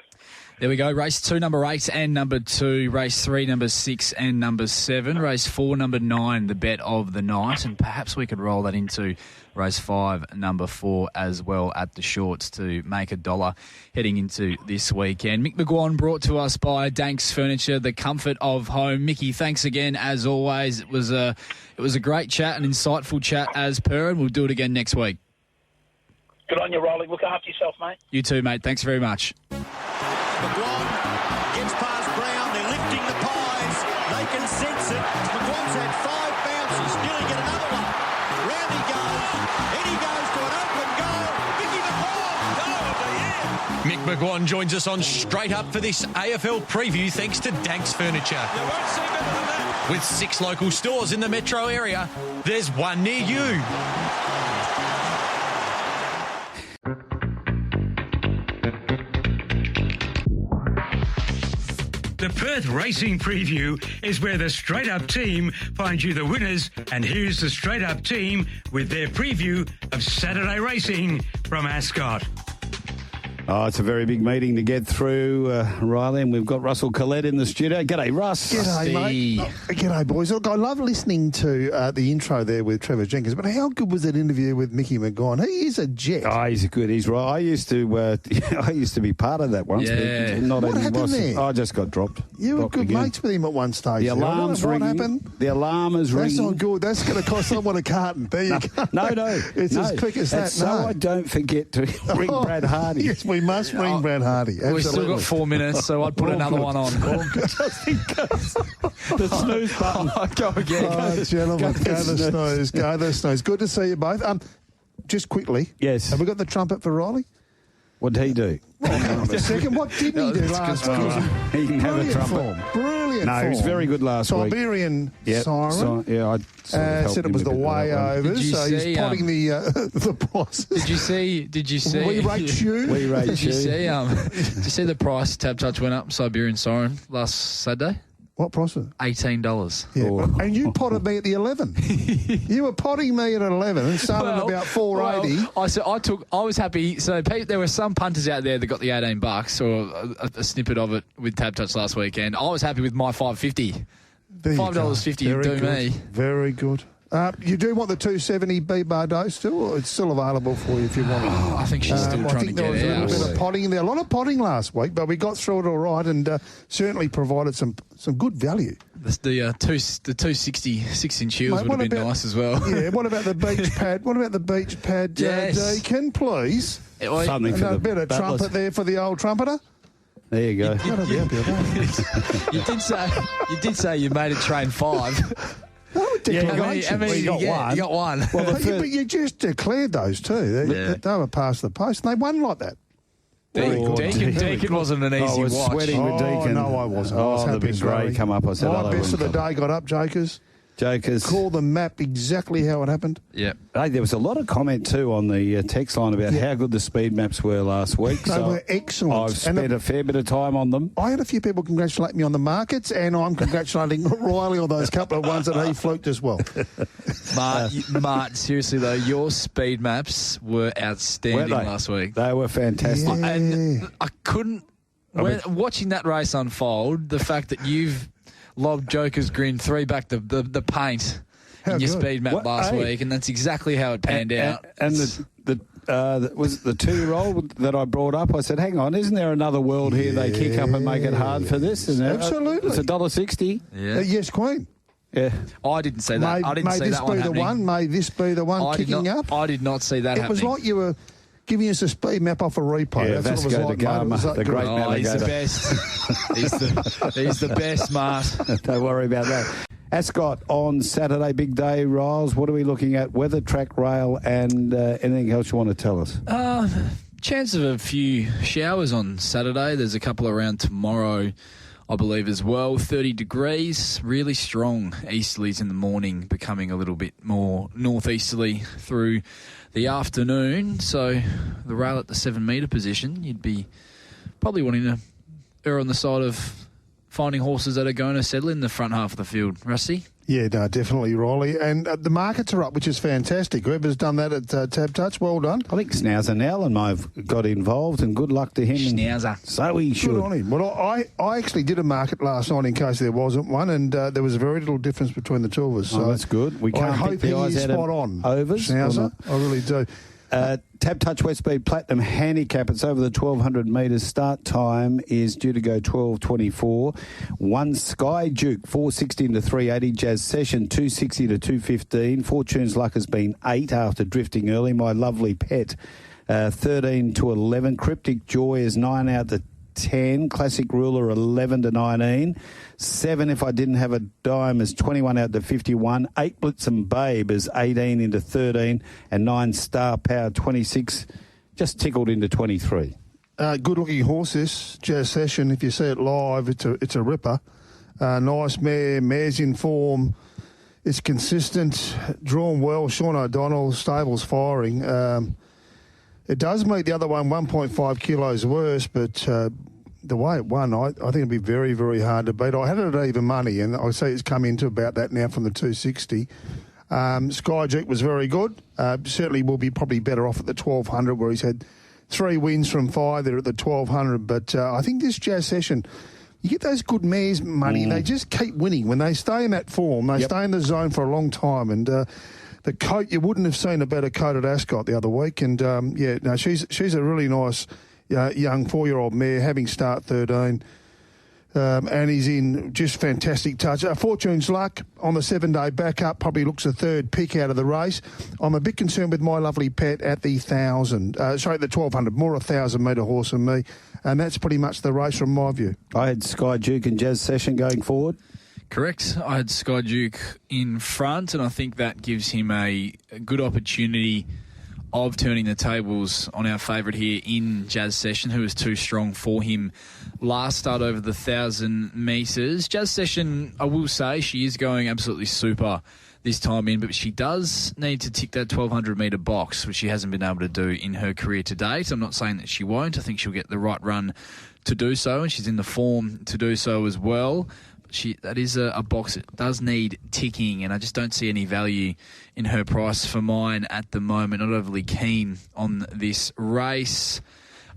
There we go. Race 2, number 8 and number 2. Race 3, number 6 and number 7. Race 4, number 9, the bet of the night. And perhaps we could roll that into race 5, number 4 as well at the shorts to make $1 heading into this weekend. Micky McGuane brought to us by Dankz Furniture, the comfort of home. Mickey, thanks again as always. It was a great chat, an insightful chat as per, and we'll do it again next week. Good on you, Rylie. Look after yourself, mate. You too, mate. Thanks very much. McGuane gets past Brown. They're lifting the pies. They can sense it. McGuane's had 5 bounces. bounces. Nearly get another one. Round he goes. In he goes to an open goal. Micky McGuane, goal of the year. Mick McGuane joins us on Straight Up for this AFL preview thanks to Dankz Furniture. You won't see better than that. With 6 local stores in the metro area, there's one near you. The Perth Racing Preview is where the Straight Up team finds you the winners, and here's the Straight Up team with their preview of Saturday racing from Ascot. Oh, it's a very big meeting to get through, Rylie, and we've got Russell Collett in the studio. G'day, Russ. G'day, mate. G'day, boys. Look, I love listening to the intro there with Trevor Jenkins, but how good was that interview with Micky McGuane? He is a jet. Oh, he's good. He's right. I used to be part of that once. Yeah. But not What anymore. happened there? I just got dropped. You were Dropped good again. mates with him at one stage. The there. I don't alarm's know what ringing. happened. The alarm is That's ringing. not good. That's going to cost someone a carton. There you go. No. It's no. as quick as that. That's so I don't forget to ring Brad Hardy. Yes, we must ring Brad Hardy. We've still got 4 minutes, so I'd put another one on. Just in case. The snooze button. Go again. Oh, gentlemen, go the snooze. Go the snooze. Good to see you both. Just quickly. Yes. Have we got the trumpet for Riley? What did he do? A second. What didn't he do last week? He can have a Brilliant trumpet. form. Brilliant No, he was form. very good last week. Siberian Yep. siren. So, yeah, I sort of helped Said it him was a the bit with way that one. over, Did you so see, he's potting the prices. Did you see? We rate you. We rate Did you you. see? Did you see the price Tab Touch went up? Siberian Siren last Saturday, What price was it? $18. Yeah, Oh. and you potted me at the 11. You were potting me at 11 and started about 480. I was happy. So there were some punters out there that got the $18 or a snippet of it with Tab Touch last weekend. I was happy with my $5.50. There you go. $5.50 Very do good. me. Very good. You do want the 270 B-bar dose still? Or it's still available for you if you want it. I think she's still I trying to think there was get a little out. bit of potting in there. A lot of potting last week, but we got through it all right and certainly provided some good value. The 260 6-inch heels Mate, would have been nice as well. Yeah, what about the beach pad? What about the beach pad, Yes. Deacon, please? Something And for a the bit of battlers. trumpet there for the old trumpeter. There you go. Gotta be happy with that. You did say you made it train 5. Declarations. How many did you get? You got one. Well, But you just declared those too. They were past the post, and they won like that. Deacon wasn't an easy I was watch. sweating with Deacon. No, I wasn't. I was Oh, the happy big as grey well. come up. I said, My oh, they best of the wouldn't day got up, Jokers. Jokers. Call the map exactly how it happened. Yeah. Hey, there was a lot of comment too on the text line about how good the speed maps were last week. They were excellent. I've And spent a fair bit of time on them. I had a few people congratulate me on the markets, and I'm congratulating Riley on those couple of ones that he fluked as well. Mart, seriously though, your speed maps were outstanding Weren't they? last week. They were fantastic. Yeah. And I couldn't, watching that race unfold, the fact that you've lobbed Joker's grin 3 back the paint How in your good. speed map What- last hey. week, and that's exactly how it panned out. And was it the 2-year-old that I brought up? I said, hang on, isn't there another world here they kick up and make it hard for this? And Absolutely. It's $1.60. Yeah. Yes, Queen. Yeah. I didn't see that. I didn't may see this that be one the happening. one? May this be the one I did kicking not, up? I did not see that It happening. was like you were giving us a speed map off a replay. Yeah, That's what it Vasco was da like, mate. It was Gama, that the good. great He's the navigator. best. He's the best, Mart. Don't worry about that. Ascot on Saturday, big day, Riles. What are we looking at? Weather, track, rail, and anything else you want to tell us? Chance of a few showers on Saturday. There's a couple around tomorrow, I believe, as well. 30 degrees, really strong easterlies in the morning, becoming a little bit more northeasterly through the afternoon. So the rail at the 7-metre position, you'd be probably wanting to err on the side of finding horses that are going to settle in the front half of the field. Rusty? Yeah, no, definitely, Riley. And the markets are up, which is fantastic. Whoever's done that at Tab Touch, well done. I think Schnauzer Nell and I've got involved, and good luck to him. Schnauzer. So he should. Good on him. Well, I actually did a market last night in case there wasn't one, and there was very little difference between the two of us. So Oh, that's good. We I can't hope pick the he eyes is out of spot on. overs or Schnauzer. not. I really do. Tab Touch West Speed Platinum Handicap. It's over the 1,200 metres. Start time is due to go 12:24. 1 Sky Duke, 460 to 380. Jazz Session, 260 to 215. Fortune's Luck has been 8 after drifting early. My Lovely Pet, 13 to 11. Cryptic Joy is 9 out to 10. Classic Ruler 11 to 19. 7 If I Didn't Have a Dime is 21 out to 51. 8 Blitzen Babe is 18 into 13. And 9 Star Power 26 just tickled into 23. Good-looking horse, this Jazz Session. If you see it live, it's a ripper. Nice mare. Mare's in form. It's consistent, drawn well. Sean O'Donnell, stable's firing. It does meet the other one 1.5 kilos worse, but the way it won, I think it'd be very, very hard to beat. I had it at even money, and I see it's come into about that now from the 260. Sky Duke was very good. Certainly will be probably better off at the 1200, where he's had 3 wins from 5 there at the 1200. But I think this Jazz Session, you get those good mares, money. They just keep winning. When they stay in that form, they stay in the zone for a long time. And the coat, you wouldn't have seen a better coat at Ascot the other week. And, she's a really nice young 4-year-old mare, having start 13. And he's in just fantastic touch. Fortune's Luck on the 7-day backup probably looks a third pick out of the race. I'm a bit concerned with My Lovely Pet at the 1,000. The 1,200, more a 1,000-metre horse than me. And that's pretty much the race from my view. I had Sky Duke and Jazz Session going forward. Correct. I had Sky Duke in front, and I think that gives him a good opportunity of turning the tables on our favourite here in Jazz Session, who was too strong for him last start over the 1,000 metres. Jazz Session, I will say, she is going absolutely super this time in, but she does need to tick that 1,200-metre box, which she hasn't been able to do in her career to date. I'm not saying that she won't. I think she'll get the right run to do so, and she's in the form to do so as well. That is a box that does need ticking, and I just don't see any value in her price for mine at the moment. Not overly keen on this race.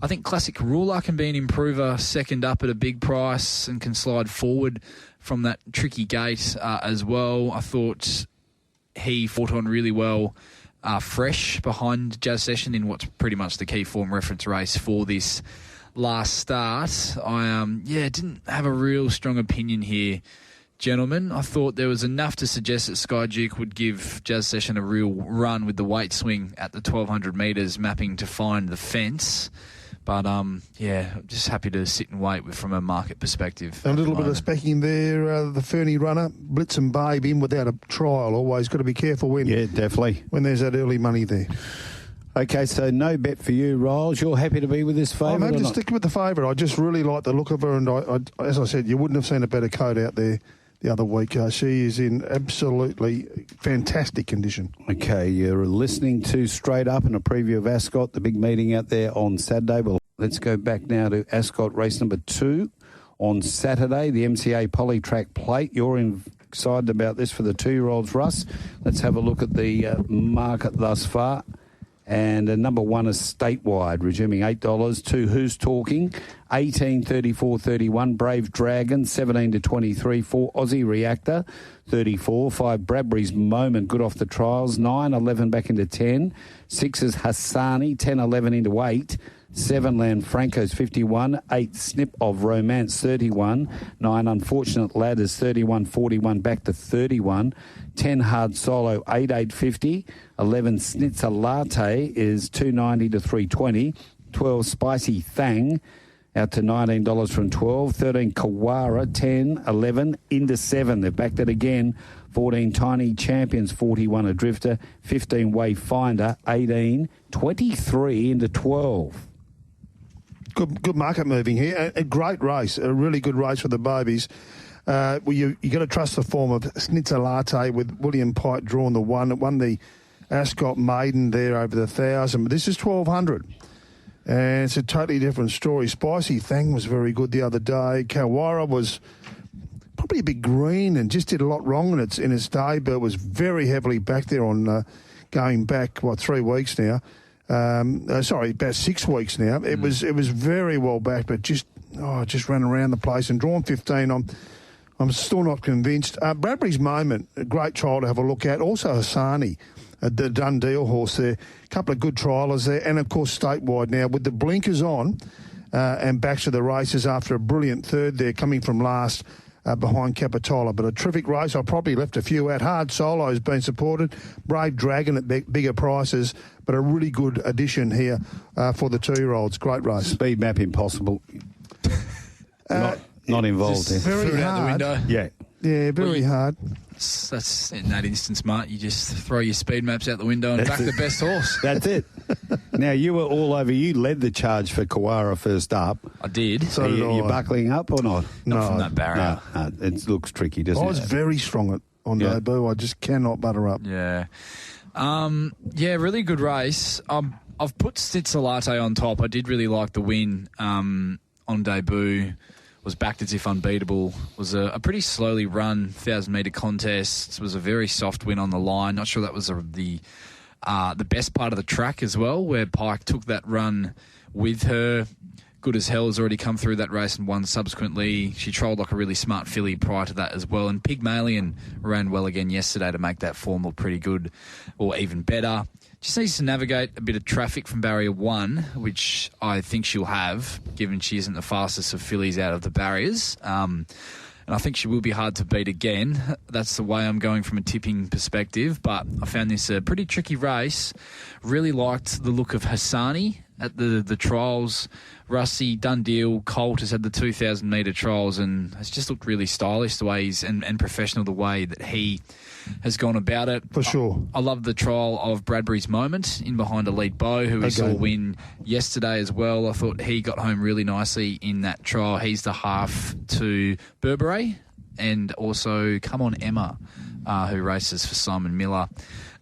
I think Classic Ruler can be an improver, second up at a big price, and can slide forward from that tricky gate as well. I thought he fought on really well fresh behind Jazz Session in what's pretty much the key form reference race for this last start. I didn't have a real strong opinion here, gentlemen. I thought there was enough to suggest that Sky Duke would give Jazz Session a real run with the weight swing at the 1,200 metres, mapping to find the fence. But, just happy to sit and wait from a market perspective. A little bit of specking there. The Fernie runner, Blitzen Babe, in without a trial. Always got to be careful when definitely when there's that early money there. Okay, so no bet for you, Riles. You're happy to be with this favourite? I'm happy to stick with the favourite. I just really like the look of her, and I, as I said, you wouldn't have seen a better coat out there the other week. She is in absolutely fantastic condition. Okay, you're listening to Straight Up and a preview of Ascot, the big meeting out there on Saturday. Well, let's go back now to Ascot race number 2 on Saturday, the MCA Polytrack Plate. You're excited about this for the 2-year-olds, Russ. Let's have a look at the market thus far. And number 1 is Statewide, resuming $8. 2, Who's Talking, 18, 34, 31. Brave Dragon, 17 to 23. 4, Aussie Reactor, 34. 5, Bradbury's Moment, good off the trials. 9, 11 back into 10. 6 is Hassani, 10, 11 into 8. 7, Lanfranco's 51. 8, Snip of Romance, 31. 9, Unfortunate Lad is 31, 41 back to 31. 10, Hard Solo, 8, 850. 11, Snitzer Latte is 290 to 320. 12, Spicy Thang out to $19 from 12. 13, Kawara, 10, 11 into 7. They've backed it again. 14, Tiny Champions, 41 a drifter. 15, Wayfinder, 18, 23 into 12. Good market moving here. A great race, a really good race for the babies. You got to trust the form of Snitzer Latte with William Pike drawing the one. It won the Ascot Maiden there over the 1,000, but this is 1,200. And it's a totally different story. Spicy Thang was very good the other day. Kawara was probably a bit green and just did a lot wrong in its day, but was very heavily back there on going back, 3 weeks now. About 6 weeks now. It was very well back, but just ran around the place and drawn 15. I'm still not convinced. Bradbury's Moment, a great trial to have a look at. Also Hassani, the Dundee horse there. A couple of good trialers there. And, of course, Statewide now with the blinkers on and back to the races after a brilliant third there coming from last behind Capitola. But a terrific race. I probably left a few out. Hard Solo has been supported. Brave Dragon at bigger prices. But a really good addition here for the 2-year-olds. Great race. Speed map impossible. Not involved. Very Threw it out the hard. window. Yeah. Yeah, very hard. That's in that instance, Mark. You just throw your speed maps out the window and back the best horse. That's it. Now, you were all over. You led the charge for Kawara first up. I did. So Are did you I. buckling up or not? Not from that barrier. No, it looks tricky, doesn't I it? was very strong on debut. I just cannot butter up. Yeah. Really good race. I've put Snitzelate on top. I did really like the win on debut. Was backed as if unbeatable. Was a pretty slowly run 1,000-metre contest. It was a very soft win on the line. Not sure that was the best part of the track as well, where Pike took that run with her. Good as Hell has already come through that race and won subsequently. She trolled like a really smart filly prior to that as well. And Pygmalion ran well again yesterday to make that form look pretty good or even better. Just needs to navigate a bit of traffic from barrier 1, which I think she'll have, given she isn't the fastest of fillies out of the barriers. And I think she will be hard to beat again. That's the way I'm going from a tipping perspective. But I found this a pretty tricky race. Really liked the look of Hassani at the trials. Rusty, done deal. Collett has had the 2,000-metre trials and has just looked really stylish the way he's and professional the way that he has gone about it. For sure. I love the trial of Bradbury's Moment in behind Elite Bow, who we saw win yesterday as well. I thought he got home really nicely in that trial. He's the half to Burberry and also Come On Emma, who races for Simon Miller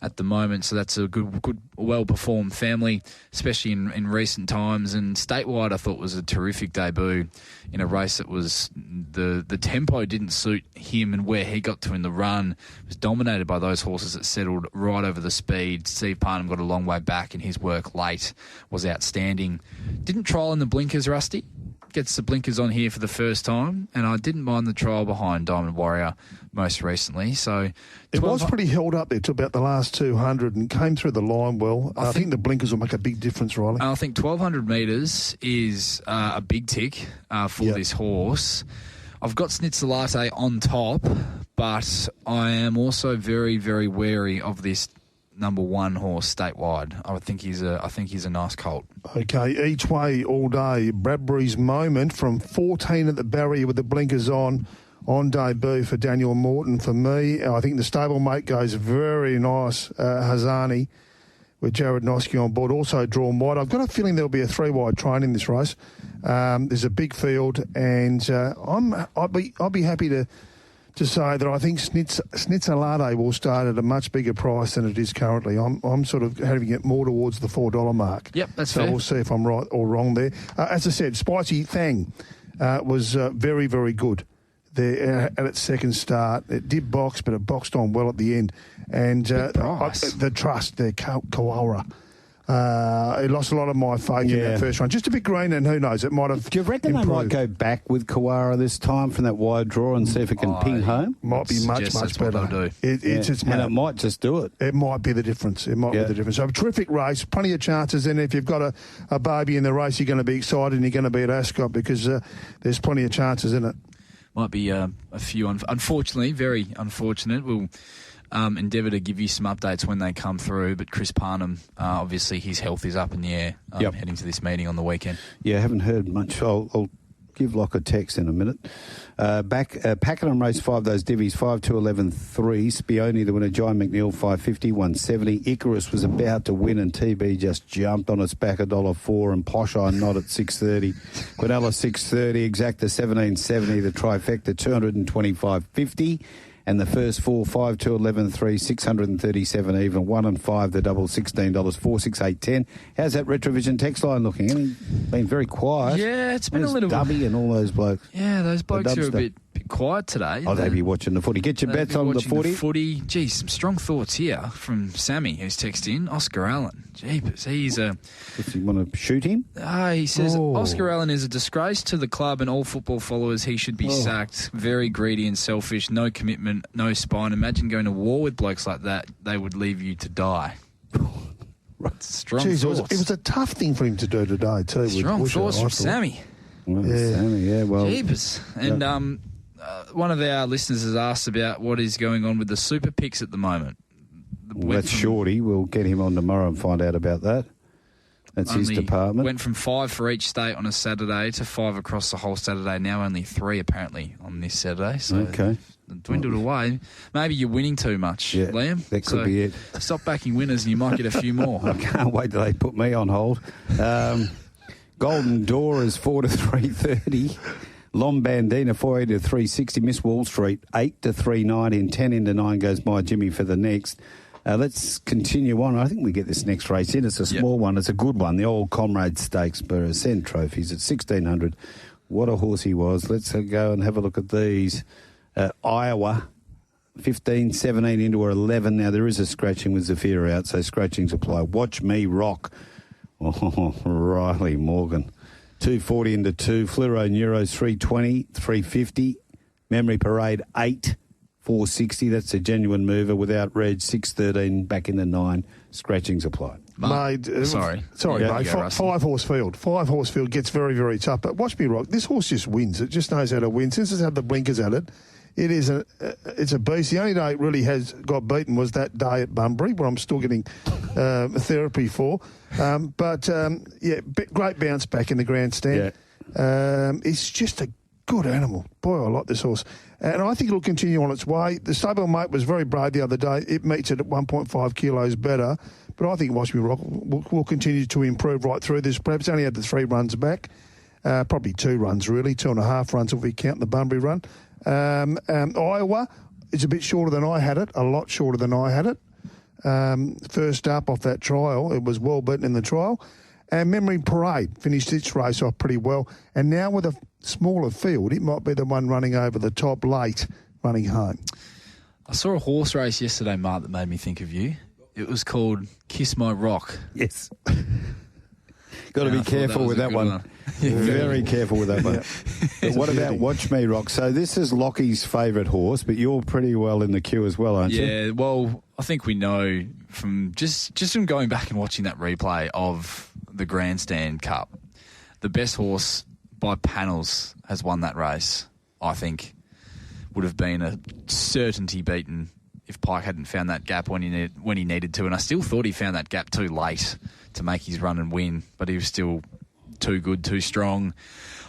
at the moment. So that's a good, well-performed family, especially in recent times. And statewide, I thought was a terrific debut in a race that was the tempo didn't suit him, and where he got to in the run was dominated by those horses that settled right over the speed. Steve Parnham got a long way back, and his work late was outstanding. Didn't trial in the blinkers, Rusty. Gets the blinkers on here for the first time, and I didn't mind the trial behind Diamond Warrior most recently. So it was pretty held up there to about the last 200 and came through the line well. I think the blinkers will make a big difference, Riley. I think 1,200 metres is a big tick for this horse. I've got Snitzelate on top, but I am also very, very wary of this number 1 horse statewide. I think he's a nice colt. Okay, each way all day. Bradbury's Moment from 14 at the barrier with the blinkers on debut for Daniel Morton. For me, I think the stablemate goes very nice. Hazani with Jared Noski on board, also drawn wide. I've got a feeling there'll be a 3-wide train in this race. There's a big field, and I'll be happy to say that I think Snitzelate will start at a much bigger price than it is currently. I'm sort of having it more towards the $4 mark. Yep, that's so fair. We'll see if I'm right or wrong there. As I said, Spicy Thang was very, very good there at its second start. It did box, but it boxed on well at the end. And the trust there, Kawara. It lost a lot of my faith in that first run. Just a bit green, and who knows, it might have. Do you reckon improved. they might go back with Kawara this time from that wide draw and see if it can ping home? Might be much better. Do. It's and it might just do it. It might be the difference. It might be the difference. So a terrific race, plenty of chances. And if you've got a baby in the race, you're going to be excited and you're going to be at Ascot because there's plenty of chances in it. Might be a few, unfortunately, very unfortunate. We'll endeavour to give you some updates when they come through, but Chris Parnham, obviously his health is up in the air heading to this meeting on the weekend. Yeah, I haven't heard much. I'll give Locke a text in a minute. Pakenham race 5, those divvies, 5, 2, 11, 3. Spione, the winner, John McNeil, 550, 170. Icarus was about to win and TB just jumped on its back, $1.04, and Posh Eye not at 6.30. Quinella 6.30, Exacta 17.70, the trifecta 225.50. And the first 4, 5, 2, 11, 3, 637 even. 1 and 5, the double $16, 4, 6, 8, 10. How's that Retrovision text line looking? Been very quiet. Yeah, it's been a little Dubby and all those blokes. Yeah, those blokes are a bit quiet today. Oh, they'd be watching the footy. Get your bets on the footy. Geez, some strong thoughts here from Sammy, who's texted in. Oscar Allen. Jeepers, he's a... Does he want to shoot him? He says, Oscar Allen is a disgrace to the club and all football followers. He should be sacked. Very greedy and selfish. No commitment, no spine. Imagine going to war with blokes like that. They would leave you to die. Strong thoughts. It was a tough thing for him to do today, too. Strong thoughts from Sammy. Sammy, well. Jeepers. And one of our listeners has asked about what is going on with the super picks at the moment. That's Shorty. We'll get him on tomorrow and find out about that. That's his department. Went from 5 for each state on a Saturday to 5 across the whole Saturday. Now only 3 apparently on this Saturday. So okay. Dwindled away. Maybe you're winning too much, Liam. That could be it. Stop backing winners and you might get a few more. I can't wait till they put me on hold. Golden Door is 4 to 3.30. Lombandina 4 to 3.60. Miss Wall Street 8 to 3.90 and 10 into 9 goes my Jimmy for the next. Let's continue on. I think we get this next race in. It's a small one. It's a good one. The old Comrade Stakes Ascent Trophies at 1,600. What a horse he was. Let's go and have a look at these. Iowa, 15, 17 into her 11. Now, there is a scratching with Zafira out, so scratchings apply. Watch Me Rock. Oh, Rylie Morgan. 240 into 2. Fluoro Neuros 320, 350. Memory Parade 8. 460, that's a genuine mover. Without Reg, 613, back in the 9. Scratchings applied. Sorry, mate. 5 horse field. 5 horse field gets very, very tough. But Watch Me Rock, this horse just wins. It just knows how to win. Since it's had the blinkers at it, it's a beast. The only day it really has got beaten was that day at Bunbury, where I'm still getting therapy for. Great bounce back in the grandstand. Yeah. It's just a good animal. Boy, I like this horse. And I think it'll continue on its way. The stablemate was very brave the other day. It meets it at 1.5 kilos better. But I think Watch Me Rock will continue to improve right through this. Perhaps only had the 3 runs back. Probably 2 runs, really. 2.5 runs if we count the Bunbury run. Iowa is a bit shorter than I had it. A lot shorter than I had it. First up off that trial, it was well beaten in the trial. And Memory Parade finished its race off pretty well. And now with a smaller field, it might be the one running over the top late, running home. I saw a horse race yesterday, Mark, that made me think of you. It was called Kiss My Rock. Yes. Got to be careful with that one. Very careful with that one. But what about Watch Me Rock? So this is Lockie's favourite horse, but you're pretty well in the queue as well, aren't you? Yeah, well, I think we know from just from going back and watching that replay of the Grandstand Cup, the best horse by panels has won that race. I think would have been a certainty beaten if Pike hadn't found that gap when he needed to. And I still thought he found that gap too late to make his run and win, but he was still too good, too strong.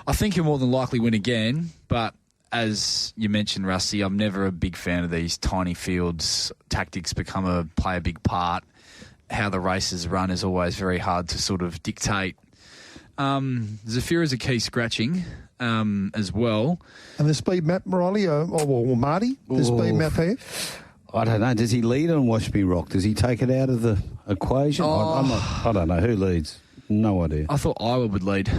I think he'll more than likely win again, but as you mentioned, Rusty, I'm never a big fan of these tiny fields. Tactics play a big part. How the races run is always very hard to sort of dictate. Zafira's a key scratching as well. And the speed map, Rylie, or Marty, the speed map here? I don't know. Does he lead on Watch Me Rock? Does he take it out of the equation? I don't know. Who leads? No idea. I thought Iowa would lead.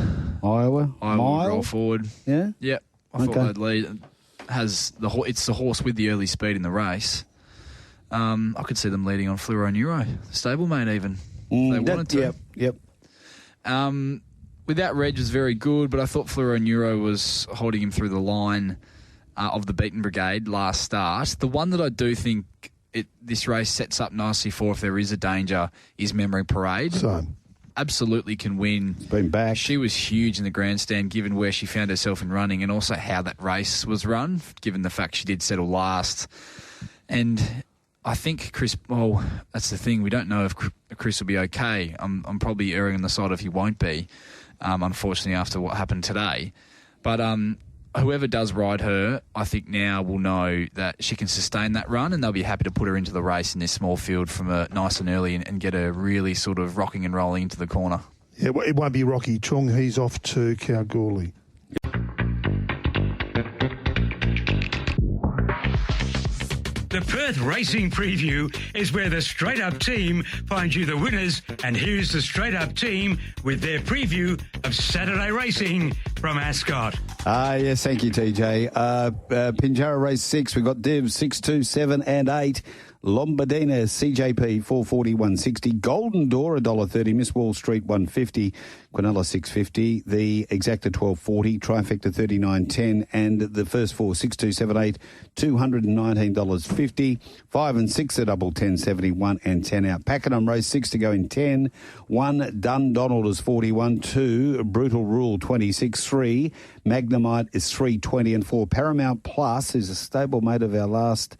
Iowa would roll forward. Yeah? Yep. I thought they'd lead. It's the horse with the early speed in the race. I could see them leading on Fluoro Neuro, stablemate even. They wanted to. Yep. With that, Reg was very good, but I thought Fluoro Neuro was holding him through the line of the Beaten Brigade last start. The one that I do think this race sets up nicely for if there is a danger is Memory Parade. Absolutely can win. Been back. She was huge in the grandstand given where she found herself in running and also how that race was run, given the fact she did settle last. And I think Chris, well, that's the thing. We don't know if Chris will be okay. I'm probably erring on the side of he won't be, unfortunately, after what happened today. But whoever does ride her, I think now will know that she can sustain that run and they'll be happy to put her into the race in this small field from nice and early and get her really sort of rocking and rolling into the corner. Yeah, well, it won't be Rocky Chung. He's off to Kalgoorlie. The Perth Racing Preview is where the Straight Up team finds you the winners, and here's the Straight Up team with their preview of Saturday racing from Ascot. Yes, thank you, TJ. Pinjarra Race 6, we've got Div 6, 2, 7 and 8. Lombardina, CJP, 440, 160. Golden Door, $1.30. Miss Wall Street, 150. Quinella, 650. The Exacta, 1240. Trifecta, 39.10. And the first four, 6, 2, 7, 8, $219.50. 5 and 6 are double 10.70. 1 and 10 out. Pakenham Race 6 to go in 10. 1, Dundonald is 41. 2, Brutal Rule, 26. 3, Magnemite is 320. And 4, Paramount Plus is a stablemate of our last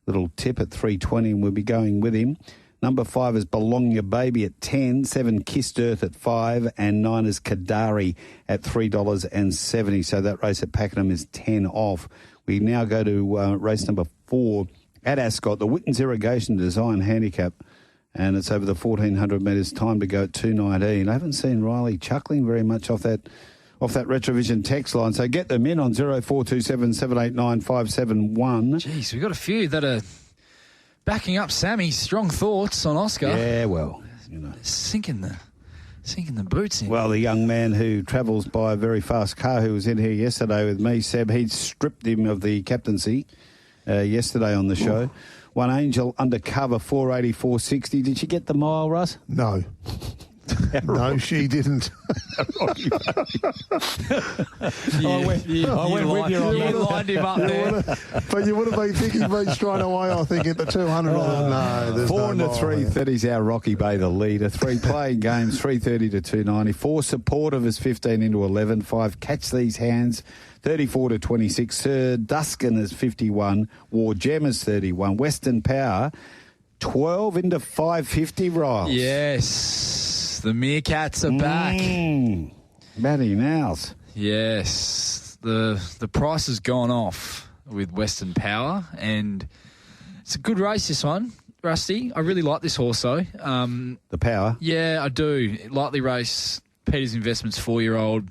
little tip at 320, and we'll be going with him. Number 5 is Belong Your Baby at 10, 7 Kissed Earth at 5, and 9 is Kadari at $3.70. So that race at Pakenham is 10 off. We now go to race number 4 at Ascot, the Wittens Irrigation Design Handicap, and it's over the 1,400 metres. Time to go at 2:19. I haven't seen Riley chuckling very much off that Retrovision text line. So get them in on 0427 789 571. Jeez, we've got a few that are backing up Sammy. Strong thoughts on Oscar. Yeah, well, you know. Sinking the boots in. Well, the young man who travels by a very fast car who was in here yesterday with me, Seb, he'd stripped him of the captaincy yesterday on the show. One Angel Undercover, 480-460. Did she get the mile, Russ? No. No, she didn't. I went with you. You lined him up there. But you would have been thinking me straight away, I think, at the 200. No, there's 4 no to 330's our Rocky Bay, the leader. 3 playing games, 330 to 290. 4 supportive is 15 into 11. 5 Catch These Hands, 34 to 26. Sir Duskin is 51. War Gem is 31. Western Power, 12 into 550, Riles. Yes. The Meerkats are back. Matty Nows. Yes. The price has gone off with Western Power, and it's a good race, this one, Rusty. I really like this horse, though. The Power? Yeah, I do. Lightly race, Peter's Investments 4-year-old.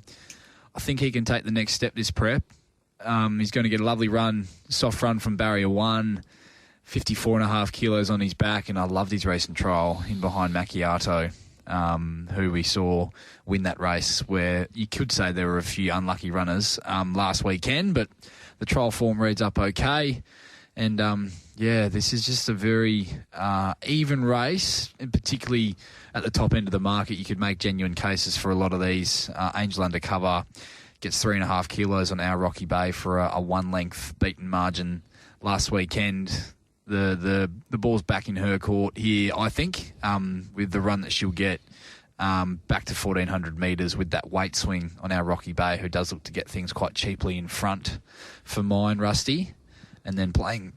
I think he can take the next step this prep. He's going to get a lovely run, soft run from barrier 1, 54.5 kilos on his back, and I loved his racing trial in behind Macchiato. Who we saw win that race, where you could say there were a few unlucky runners last weekend, but the trial form reads up okay. And, this is just a very even race, and particularly at the top end of the market. You could make genuine cases for a lot of these. Angel Undercover gets 3.5 kilos on our Rocky Bay for a one-length beaten margin last weekend. The ball's back in her court here, I think, with the run that she'll get back to 1,400 metres with that weight swing on our Rocky Bay, who does look to get things quite cheaply in front for mine, Rusty. And then playing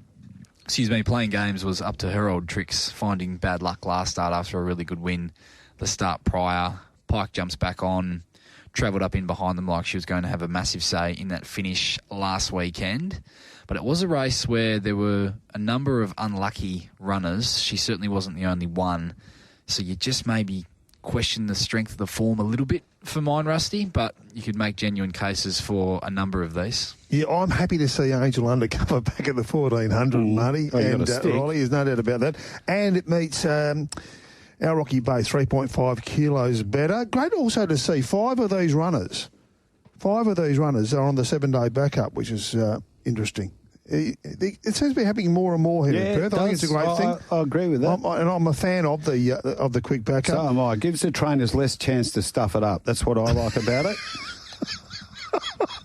games was up to her old tricks, finding bad luck last start after a really good win the start prior. Pike jumps back on, travelled up in behind them like she was going to have a massive say in that finish last weekend. But it was a race where there were a number of unlucky runners. She certainly wasn't the only one. So you just maybe question the strength of the form a little bit for mine, Rusty, but you could make genuine cases for a number of these. Yeah, I'm happy to see Angel Undercover back at the 1,400, Marty. And Riley, there's no doubt about that. And it meets our Rocky Bay, 3.5 kilos better. Great also to see 5 of these runners are on the 7-day backup, which is interesting. It seems to be happening more and more here in Perth. I think it's a great thing. I agree with that. I'm a fan of the quick backup. So am I. It gives the trainers less chance to stuff it up. That's what I like about it.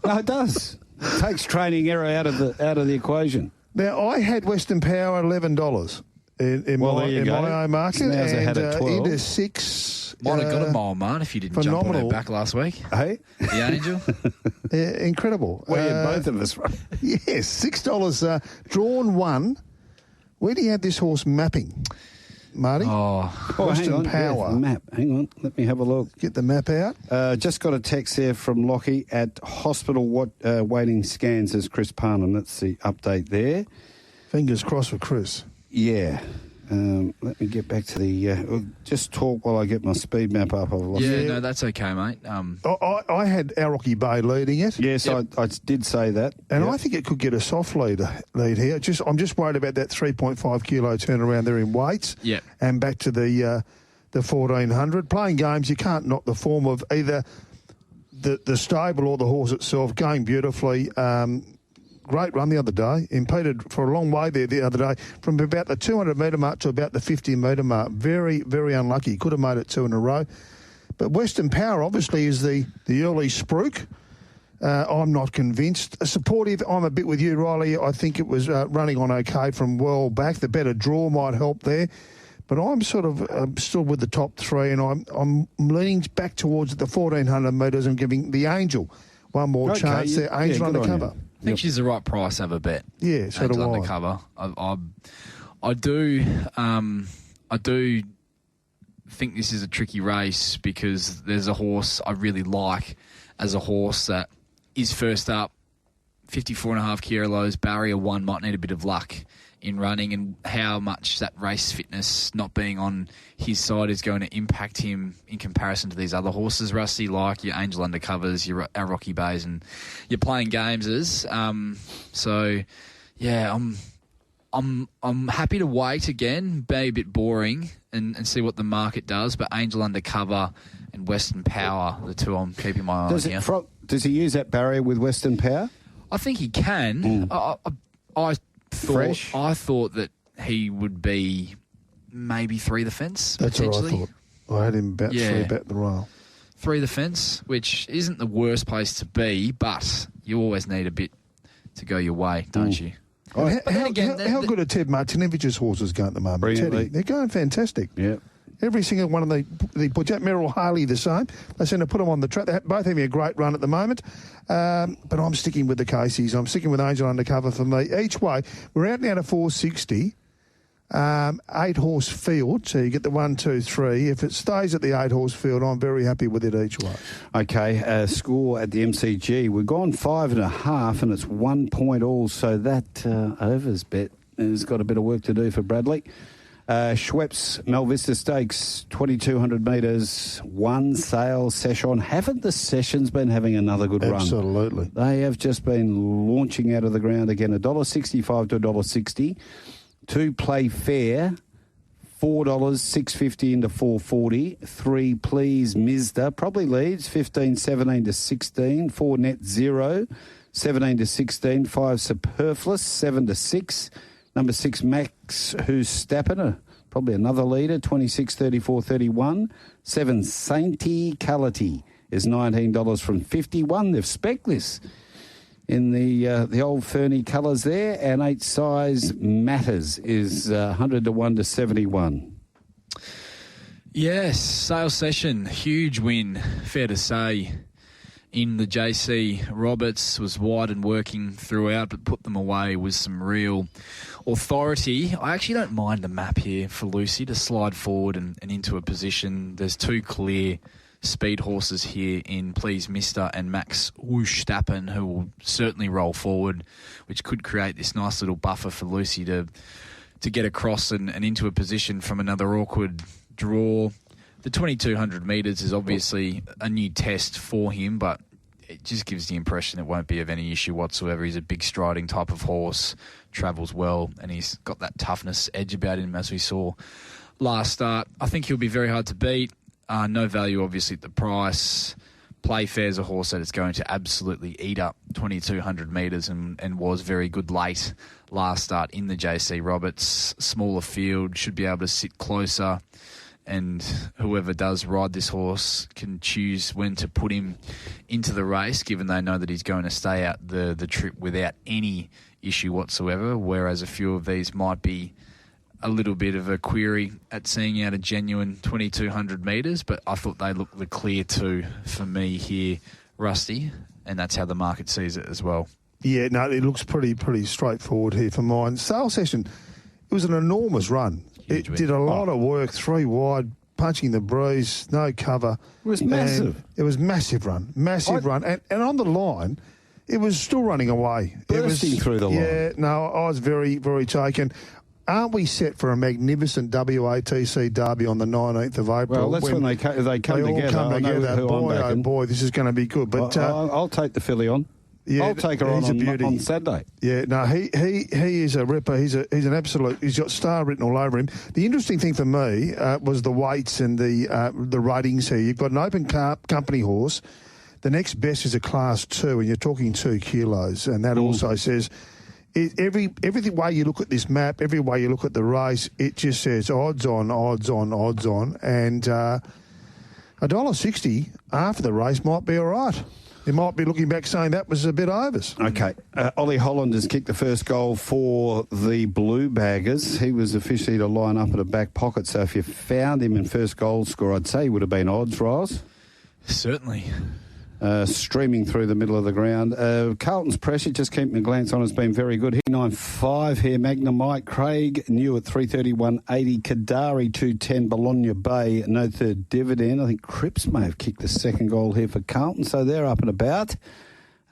No, it does. It takes training error out of the equation. Now, I had Western Power at $11 in my own market, and into 6. Might have got a mile, man, if you didn't jump on her back last week. Hey? The Angel. Incredible. Well, both of us, right? Yes, $6. Drawn 1. Where do you have this horse mapping, Marty? Western Power. The map. Hang on, let me have a look. Get the map out. Just got a text there from Lockie at hospital. Waiting scans as Chris Parnham. That's the update there. Fingers crossed for Chris. Yeah. Let me get back to the... just talk while I get my speed map up. No, that's okay, mate. I had our Rocky Bay leading it. Yes, yep. I did say that. And I think it could get a soft lead here. I'm just worried about that 3.5 kilo turnaround there in weights. Yeah. And back to the 1,400. Playing games, you can't knock the form of either the stable or the horse itself. Going beautifully. Great run the other day. Impeded for a long way there the other day from about the 200-metre mark to about the 50-metre mark. Very, very unlucky. Could have made it 2 in a row. But Western Power obviously is the early spruik. I'm not convinced. Supportive, I'm a bit with you, Riley. I think it was running on okay from well back. The better draw might help there. But I'm sort of still with the top 3, and I'm leaning back towards the 1,400 metres and giving the Angel one more chance there. Angel Undercover. I think she's the right price to have a bet. Yeah, so do I. Undercover. I do. I I do think this is a tricky race because there's a horse I really like as a horse that is first up, 54.5 kilos, barrier 1, might need a bit of luck in running, and how much that race fitness not being on his side is going to impact him in comparison to these other horses, Rusty, like your Angel Undercovers, our Rocky Bays, and your Playing Gameses. So, yeah, I'm happy to wait again, be a bit boring, and see what the market does. But Angel Undercover and Western Power, the two I'm keeping my eye on here. Does he use that barrier with Western Power? I think he can. I thought that he would be maybe 3 the fence. That's what I thought. I had him about 3 back the rail. 3 the fence, which isn't the worst place to be, but you always need a bit to go your way, don't you? Oh, how good are Ted Martinovich's horses going at the moment? Teddy, they're going fantastic. Yeah. Every single one of the put Jack Merrill Harley the same. They seem to put them on the track. They're both having a great run at the moment. But I'm sticking with the Caseys. I'm sticking with Angel Undercover for me. Each way, we're out now to 460. 8-horse field, so you get the 1, 2, 3. If it stays at the 8-horse field, I'm very happy with it each way. Okay, score at the MCG. We've gone 5.5, and it's 1 point all, so that overs bet has got a bit of work to do for Bradley. Schweppes Melvista Stakes, 2,200 metres, 1 sale session. Haven't the sessions been having another good run? Absolutely. They have just been launching out of the ground again. $1.65 to $1.60. 2 Play Fair, $4, $6.50 into $4.40. 3 Please Mizda, probably leads, 15, 17 to 16. 4 Net Zero, 17 to 16. 5 Superfluous, 7 to 6. Number 6 Max Who's Stappen, probably another leader, 26, 34, 31. 7 Sainty Quality is $19 from 51. They've spec'd this in the old Fernie colours there, and 8 Size Matters is 100 to 1 to 71. Yes, sales session, huge win, fair to say, in the JC. Roberts was wide and working throughout, but put them away with some real authority. I actually don't mind the map here for Lucy to slide forward and into a position. There's 2 clear speed horses here in Please Mister and Max Woostappen, who will certainly roll forward, which could create this nice little buffer for Lucy to get across and into a position from another awkward draw. The 2,200 metres is obviously a new test for him, but it just gives the impression it won't be of any issue whatsoever. He's a big striding type of horse, travels well, and he's got that toughness edge about him as we saw last start. I think he'll be very hard to beat. No value, obviously, at the price. Playfair's a horse that is going to absolutely eat up 2,200 metres and was very good late last start in the JC Roberts. Smaller field, should be able to sit closer, and whoever does ride this horse can choose when to put him into the race, given they know that he's going to stay out the trip without any issue whatsoever, whereas a few of these might be a little bit of a query at seeing out a genuine 2,200 metres, but I thought they looked the clear 2 for me here, Rusty, and that's how the market sees it as well. Yeah, no, it looks pretty straightforward here for mine. Sales session, it was an enormous run. It did a lot of work, 3 wide, punching the breeze, no cover. It was massive. And it was massive run. And on the line, it was still running away. Bursting through the line. Yeah, no, I was very, very taken. Aren't we set for a magnificent WATC derby on the 19th of April? Well, that's when they come together. All come together. Boy, oh boy, this is going to be good. But I'll take the filly on. Yeah, I'll take her on Saturday. Yeah, no, he is a ripper. He's an absolute. He's got star written all over him. The interesting thing for me was the weights and the ratings here. You've got an open company horse. The next best is a class 2, and you're talking 2 kilos, and that also says. Every way you look at this map, every way you look at the race, it just says odds on, odds on, odds on. And $1.60 after the race might be all right. You might be looking back saying that was a bit overs. Okay. Ollie Holland has kicked the first goal for the Blue Baggers. He was officially to line up at a back pocket, so if you found him in first goal score, I'd say he would have been odds, Riles. Certainly. streaming through the middle of the ground. Carlton's pressure, just keeping a glance on, has been very good. 9.5 here, Magnemite. Craig New at 331.80. Kadari 210. Bologna Bay, no third dividend. I think Cripps may have kicked the second goal here for Carlton, so they're up and about.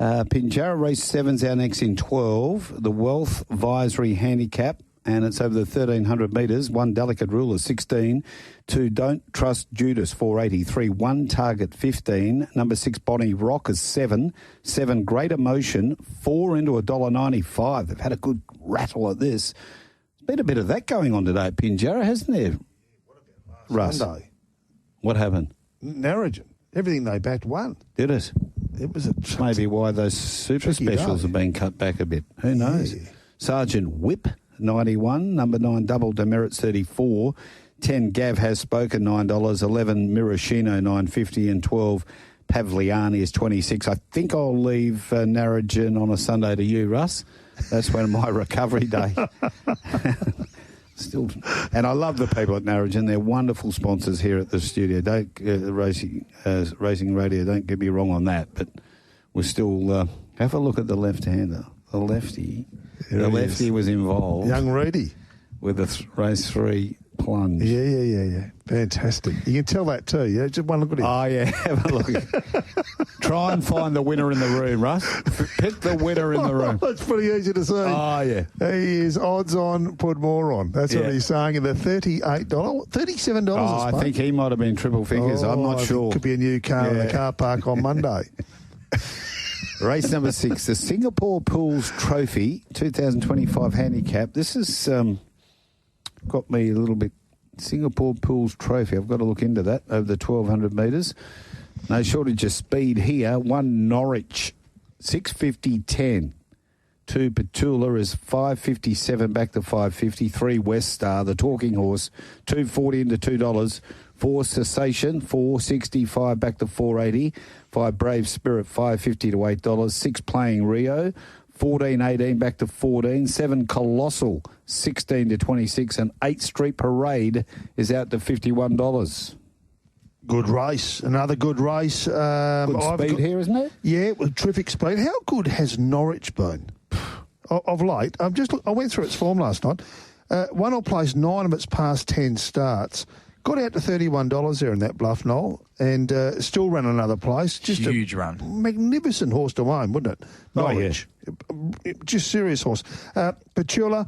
Pinjarra race 7's our next in 12. The Wealth Visory Handicap, and it's over the 1,300 metres. 1 Delicate Ruler 16. 2 Don't Trust Judas 483. 1 Target 15. Number 6 Bonnie Rock is 7. 7 Great Emotion 4 into $1.95. They've had a good rattle at this. There's been a bit of that going on today at Pinjarra, hasn't there? Russ, Sunday. what happened? Narrogin. Everything they backed won. Did it? It was a Maybe why those super specials have been cut back a bit. Who knows? Yeah. Sergeant Whip 91, number 9 Double Demerits 34, 10 Gav Has Spoken $9, 11 Mirashino $9.50, and 12 Pavliani is 26. I think I'll leave Narrogin on a Sunday to you, Russ. That's when my recovery day. Still, and I love the people at Narrogin. They're wonderful sponsors here at the studio. Don't Racing Radio. Don't get me wrong on that, but we're still have a look at the left-hander. The lefty. The lefty was involved. Young Reedy. With the race 3 plunge. Yeah. Fantastic. You can tell that too. Yeah, just one look at him. Oh, yeah. Have a look. Try and find the winner in the room, Russ. Pick the winner in the room. That's pretty easy to see. Oh, yeah. He is odds on, put more on. That's what he's saying. In the $38, $37 Oh, I think he might have been triple fingers. I'm not sure. Could be a new car in the car park on Monday. Race number 6, the Singapore Pools Trophy 2025 handicap. This has got me a little bit. Singapore Pools Trophy. I've got to look into that over the 1,200 metres. No shortage of speed here. 1 Norwich, 650.10. 2 Petula is 557 back to 550. 3 West Star, the talking horse, 240 into $2. 4 Cessation, 465 back to 480. 5 Brave Spirit, 550 to $8. 6 Playing Rio, 14.18 back to 14. 7 Colossal, 16 to 26. And 8 Street Parade is out to $51. Good race. Another good race. Good speed here, isn't it? Yeah, with terrific speed. How good has Norwich been of late? I went through its form last night. Won or placed 9 of its past 10 starts. Got out to $31 there in that bluff, Noel, and still ran another place. Just huge run. Magnificent horse to own, wouldn't it? Norwich. Oh, yeah. Just serious horse. Petula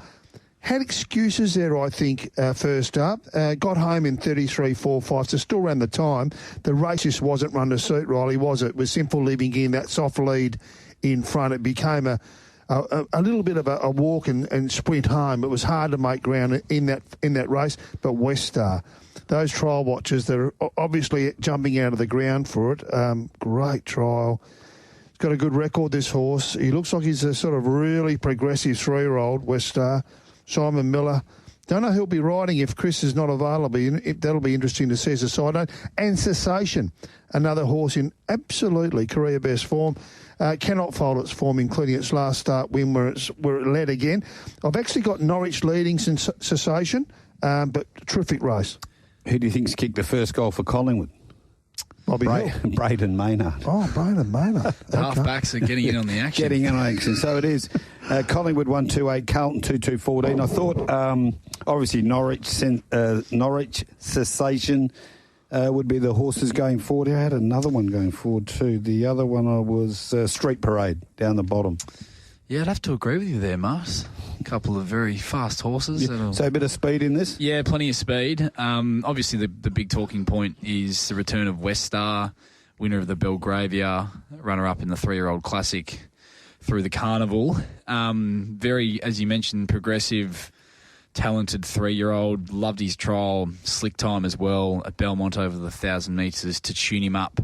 had excuses there, I think, first up. Got home in 33.45, so still ran the time. The race just wasn't run to suit, Riley, was it? With Simple leaving in that soft lead in front, it became a little bit of a walk and sprint home. It was hard to make ground in that race, but West Star, those trial watchers, they're obviously jumping out of the ground for it. Great trial. He's got a good record, this horse. He looks like he's a sort of really progressive 3-year-old, West Star. Simon Miller. Don't know who'll be riding if Chris is not available. That'll be interesting to see as a side note. And Cessation, another horse in absolutely career best form. Cannot fold its form, including its last start win where it led again. I've actually got Norwich leading since Cessation, but terrific race. Who do you think's kicked the first goal for Collingwood? Bobby Hill. Braden Maynard. Oh, Braden Maynard. Halfbacks are getting in on the action. Getting in on action. So it is. Collingwood 128, Carlton 2214. I thought, obviously, Norwich Cessation would be the horses going forward. I had another one going forward too. The other one was Street Parade down the bottom. Yeah, I'd have to agree with you there, Mars. A couple of very fast horses. Yeah. So a bit of speed in this? Yeah, plenty of speed. Obviously, the big talking point is the return of West Star, winner of the Belgravia, runner-up in the 3-year-old Classic through the Carnival. Very, as you mentioned, progressive, talented 3-year-old. Loved his trial, slick time as well at Belmont over the 1,000 metres to tune him up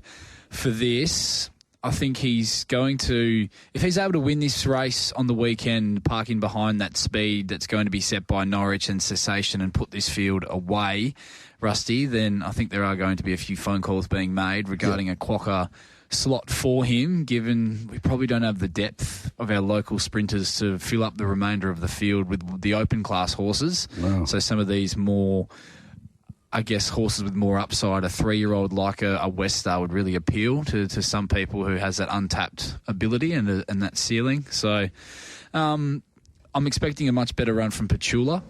for this. I think he's going to, if he's able to win this race on the weekend, parking behind that speed that's going to be set by Norwich and Cessation and put this field away, Rusty, then I think there are going to be a few phone calls being made regarding a quokka slot for him, given we probably don't have the depth of our local sprinters to fill up the remainder of the field with the open class horses. Wow. So some of these more I guess horses with more upside, a 3-year-old like a West Star would really appeal to some people who has that untapped ability and that ceiling. So I'm expecting a much better run from Petula.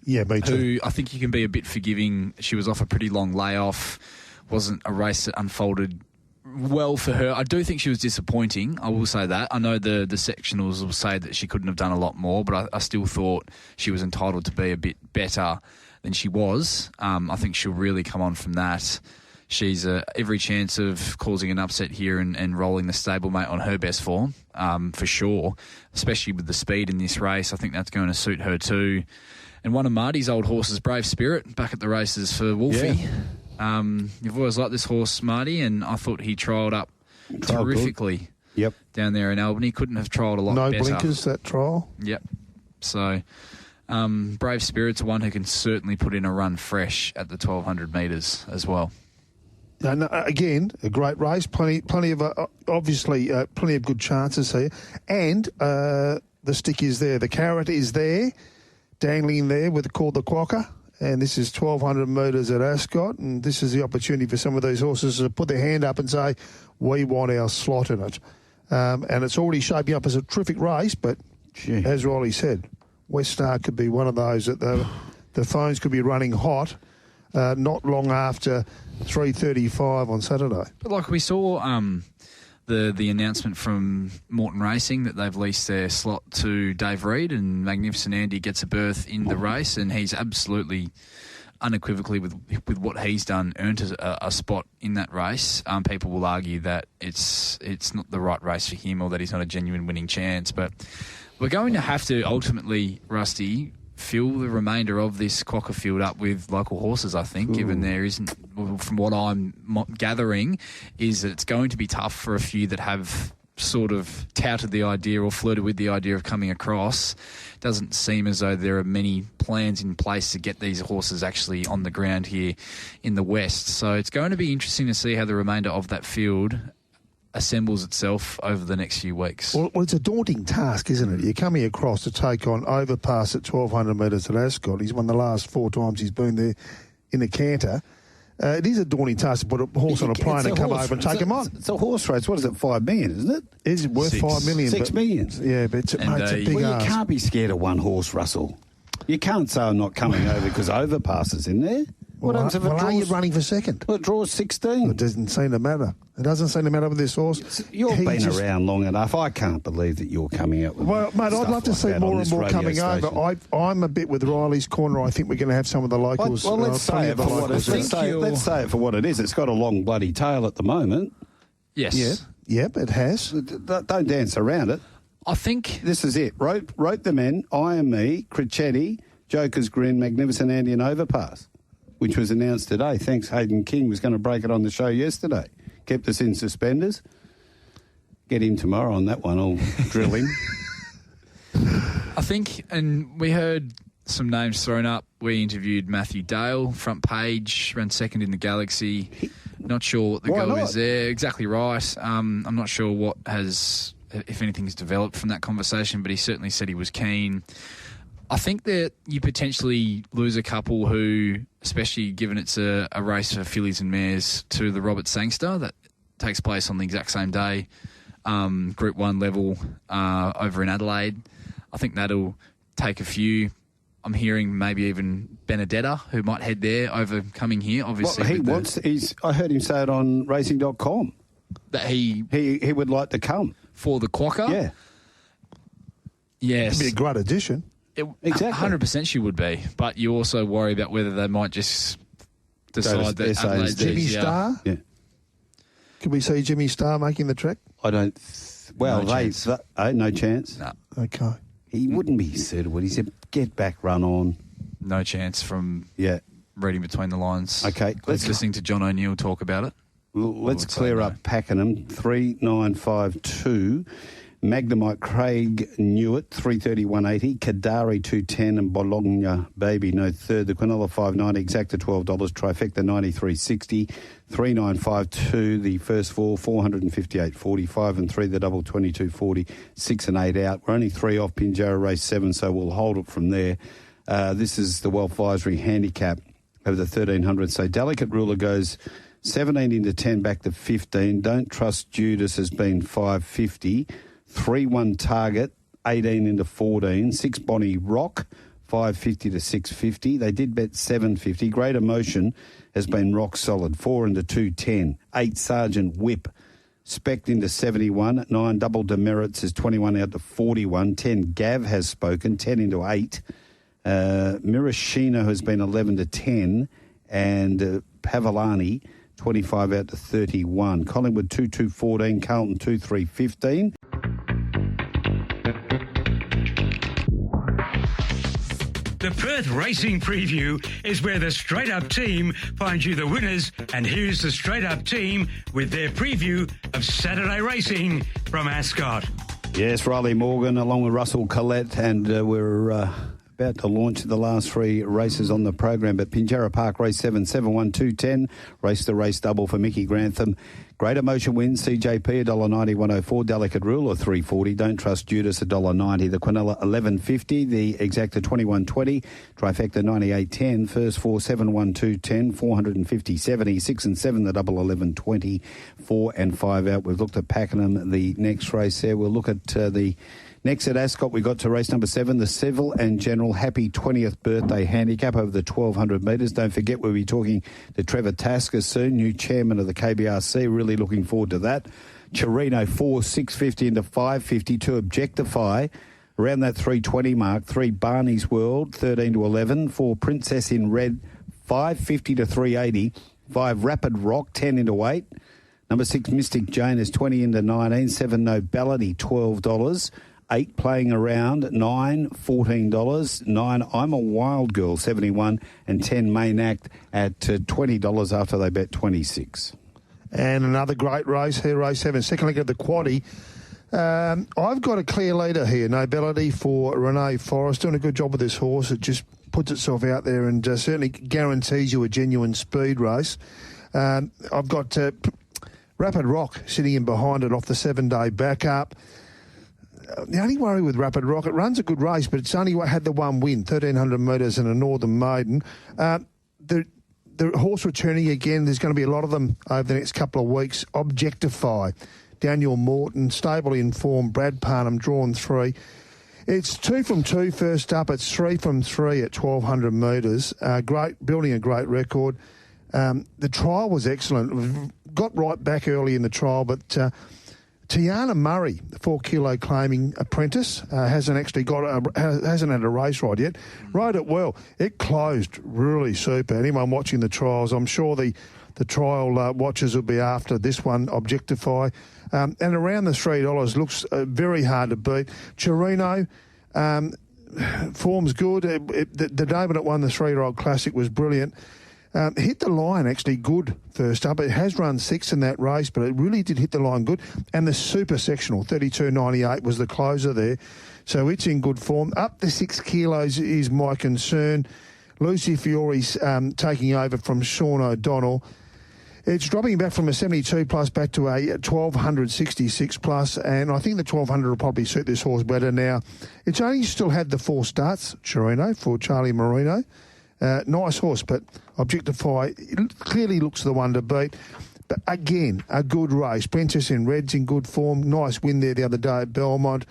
Yeah, me too. Who I think you can be a bit forgiving. She was off a pretty long layoff. Wasn't a race that unfolded well for her. I do think she was disappointing. I will say that. I know the sectionals will say that she couldn't have done a lot more, but I still thought she was entitled to be a bit better than she was. I think she'll really come on from that. She's every chance of causing an upset here and rolling the stablemate on her best form, for sure, especially with the speed in this race. I think that's going to suit her too. And one of Marty's old horses, Brave Spirit, back at the races for Wolfie. Yeah. You've always liked this horse, Marty, and I thought he trialled up terrifically down there in Albany. Couldn't have trialled a lot better. No blinkers, that trial? Yep. So Brave Spirit's one who can certainly put in a run fresh at the 1,200 metres as well. And again, a great race. Plenty of obviously plenty of good chances here, and the stick is there. The carrot is there, dangling there called the Quokka. And this is 1,200 metres at Ascot, and this is the opportunity for some of these horses to put their hand up and say, we want our slot in it. And it's already shaping up as a terrific race, but as Rylie said, West Star could be one of those that the phones could be running hot not long after 3:35 on Saturday. But like we saw the announcement from Morton Racing that they've leased their slot to Dave Reed, and Magnificent Andy gets a berth in the race, and he's absolutely unequivocally with what he's done earned a spot in that race. People will argue that it's not the right race for him or that he's not a genuine winning chance, but we're going to have to ultimately, Rusty, fill the remainder of this Quokka field up with local horses, I think, given there isn't, from what I'm gathering, is that it's going to be tough for a few that have sort of touted the idea or flirted with the idea of coming across. Doesn't seem as though there are many plans in place to get these horses actually on the ground here in the West. So it's going to be interesting to see how the remainder of that field assembles itself over the next few weeks. Well, it's a daunting task, isn't it? You're coming across to take on Overpass at 1,200 metres at Ascot. He's won the last 4 times he's been there in a canter. It is a daunting task to put a horse on a plane and come over and take him on. It's a horse race. What is it, 5 million, isn't it? It's worth 5 million. 6 million. Yeah, but it's a big ask. You can't be scared of one horse, Russell. You can't say I'm not coming over because Overpass is in there. What happens if it draws? Are you running for second? Well, it draws 16. It doesn't seem to matter. It doesn't seem to matter with this horse. You've been around long enough. I can't believe that you're coming out with Well, mate, I'd love to see more and more coming over. I'm a bit with Riley's corner. I think we're going to have some of the locals. Well, let's say it for what it is. It's got a long bloody tail at the moment. Yes. Yep, it has. Don't dance around it. I think this is it. Wrote the men, I Am Me, Crecchetti, Joker's Grin, Magnificent Andy and Overpass, which was announced today. Thanks, Hayden King was going to break it on the show yesterday. Kept us in suspenders. Get him tomorrow on that one. I'll drill him. I think, and we heard some names thrown up. We interviewed Matthew Dale, front page, ran second in the Galaxy. Not sure what the go is there. Exactly right. I'm not sure what has, if anything's developed from that conversation, but he certainly said he was keen. I think that you potentially lose a couple who, especially given it's a race for fillies and mares, to the Robert Sangster that takes place on the exact same day, Group 1 level over in Adelaide. I think that'll take a few. I'm hearing maybe even Benedetta, who might head there over coming here, obviously. Well, I heard him say it on racing.com. That he would like to come. For the Quokka? Yeah. Yes. It'd be a great addition. Exactly. 100% she would be, but you also worry about whether they might just decide that Adelaide's Jimmy Starr? Yeah. Could we see Jimmy Starr making the trek? I don't... Well, no chance. No. Okay. He wouldn't be suitable. He said, get back, run on. No chance from reading between the lines. Okay. Listening to John O'Neill talk about it. Let's clear up Pakenham. 3952. Magnemite Craig Newitt, 331.80. Kadari 210 and Bologna Baby no third. The Quinella 590, exacta $12. Trifecta 93.60. 3952. The first 4 458.45 and 3 the double 22.40. 6 and 8 out. We're only 3 off Pinjarra race 7, so we'll hold it from there. This is the Wealth Advisory handicap. over the 1,300. So Delicate Ruler goes 17 into 10 back to 15. Don't Trust Judas has been 550. 3-1 Target, 18 into 14. 6 Bonnie Rock, 550 to 650. They did bet 750. Great Emotion has been rock solid, 4 into 210. 8 Sergeant Whip, Spect into 71. 9 Double Demerits is 21 out to 41. 10 Gav has spoken, 10 into 8. Mirashino has been 11 to 10. And Pavolani, 25 out to 31. Collingwood 2-2-14. Carlton 2-3-15. The Perth Racing Preview is where the Straight Up team finds you the winners, and here's the Straight Up team with their preview of Saturday racing from Ascot. Yes, Rylie Morgan along with Russell Collett, and we're about to launch the last 3 races on the program. But Pinjarra Park, race 7, 7-1-2-10, race the race double for Mickey Grantham. Great Emotion wins, CJP $1.90, 104. Delicate Ruler $3.40. Don't Trust Judas $1.90. The Quinella $11.50. The Exacta $21.20. Trifecta $98.10. First 4 7-1-2-10, 450 70. 6 and 7 the double $11.20. 4 and 5 out. We've looked at Pakenham. The next race there. We'll look at the next at Ascot. We got to race number 7, the Civil and General Happy 20th Birthday Handicap over the 1,200 metres. Don't forget, we'll be talking to Trevor Tasker soon, new chairman of the KBRC. Really looking forward to that. Chirino 4, 650 into 550 to Objectify. Around that 320 mark. 3 Barney's World, 13 to 11. 4 Princess in Red, 550 to 380. 5 Rapid Rock, 10 into 8. Number 6 Mystic Jane is 20 into 19. 7 Nobility, $12. 8 Playing Around, 9 $14. 9 I'm a Wild Girl, 71, and 10 Main Act at $20 after they bet 26. And another great race here, race 7, second leg of the quaddie. I've got a clear leader here, Nobility for Renee Forrest. Doing a good job with this horse. It just puts itself out there and certainly guarantees you a genuine speed race. I've got Rapid Rock sitting in behind it off the 7-day backup. The only worry with Rapid Rock, it runs a good race, but it's only had the one win, 1,300 metres and a Northern Maiden. The horse returning again, there's going to be a lot of them over the next couple of weeks. Objectify, Daniel Morton, stably informed, Brad Parnham, drawn 3. It's 2 from 2 first up. It's 3 from 3 at 1,200 metres. Building a great record. The trial was excellent. Got right back early in the trial, but Tiana Murray, the 4 kilo claiming apprentice, hasn't had a race ride yet. Rode it well. It closed really super. Anyone watching the trials, I'm sure the trial watchers will be after this one, Objectify. And around the $3 looks very hard to beat. Chirino, form's good. The day when it won the 3-year-old Classic was brilliant. Hit the line actually good first up. It has run 6 in that race, but it really did hit the line good. And the super sectional, 32.98 was the closer there. So it's in good form. Up to 6 kilos is my concern. Lucy Fiore's taking over from Sean O'Donnell. It's dropping back from a 72 plus back to a 1,266 plus, and I think the 1,200 will probably suit this horse better now. It's only still had the 4 starts, Chirino, for Charlie Marino. Nice horse, but Objectify clearly looks the one to beat. But again, a good race. Princess in Red's in good form. Nice win there the other day at Belmont.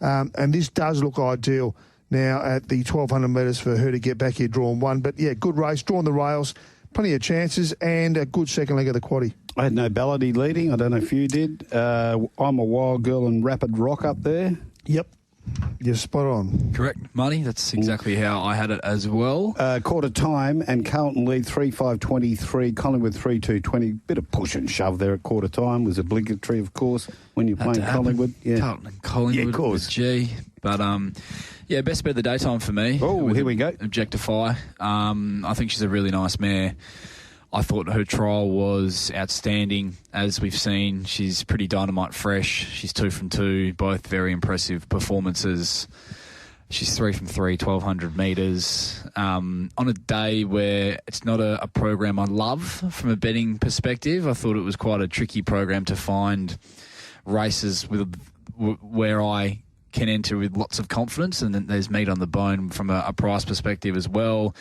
And this does look ideal now at the 1,200 metres for her to get back here drawn 1. But yeah, good race, drawn the rails, plenty of chances, and a good second leg of the quaddie. I had Nobility leading. I don't know if you did. I'm a Wild Girl and Rapid Rock up there. Yep. You're spot on. Correct, Marty. That's exactly how I had it as well. Quarter time, and Carlton lead 3-5-23. Collingwood 3-2-20. Bit of push and shove there at quarter time. Was obligatory, of course, when you're playing Collingwood. Yeah. Carlton and Collingwood. Yeah, of course. G. But, yeah, best bet of the daytime for me. Oh, here we go. Objectify. I think she's a really nice mare. I thought her trial was outstanding. As we've seen, she's pretty dynamite fresh. She's 2 from 2, both very impressive performances. She's 3 from 3, 1,200 metres. On a day where it's not a program I love from a betting perspective, I thought it was quite a tricky program to find races where I can enter with lots of confidence, and then there's meat on the bone from a price perspective as well.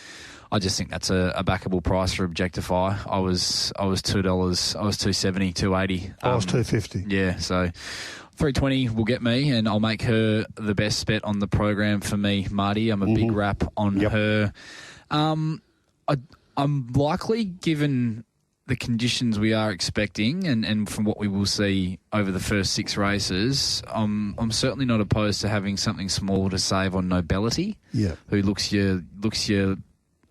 I just think that's a backable price for Objectify. I was $2. I was $2.70, $2.80. I was $2.50. Yeah, so $3.20 will get me, and I'll make her the best bet on the program for me, Marty. I'm a big wrap on her. I'm likely, given the conditions we are expecting and from what we will see over the first 6 races, I'm certainly not opposed to having something small to save on Nobility, who looks your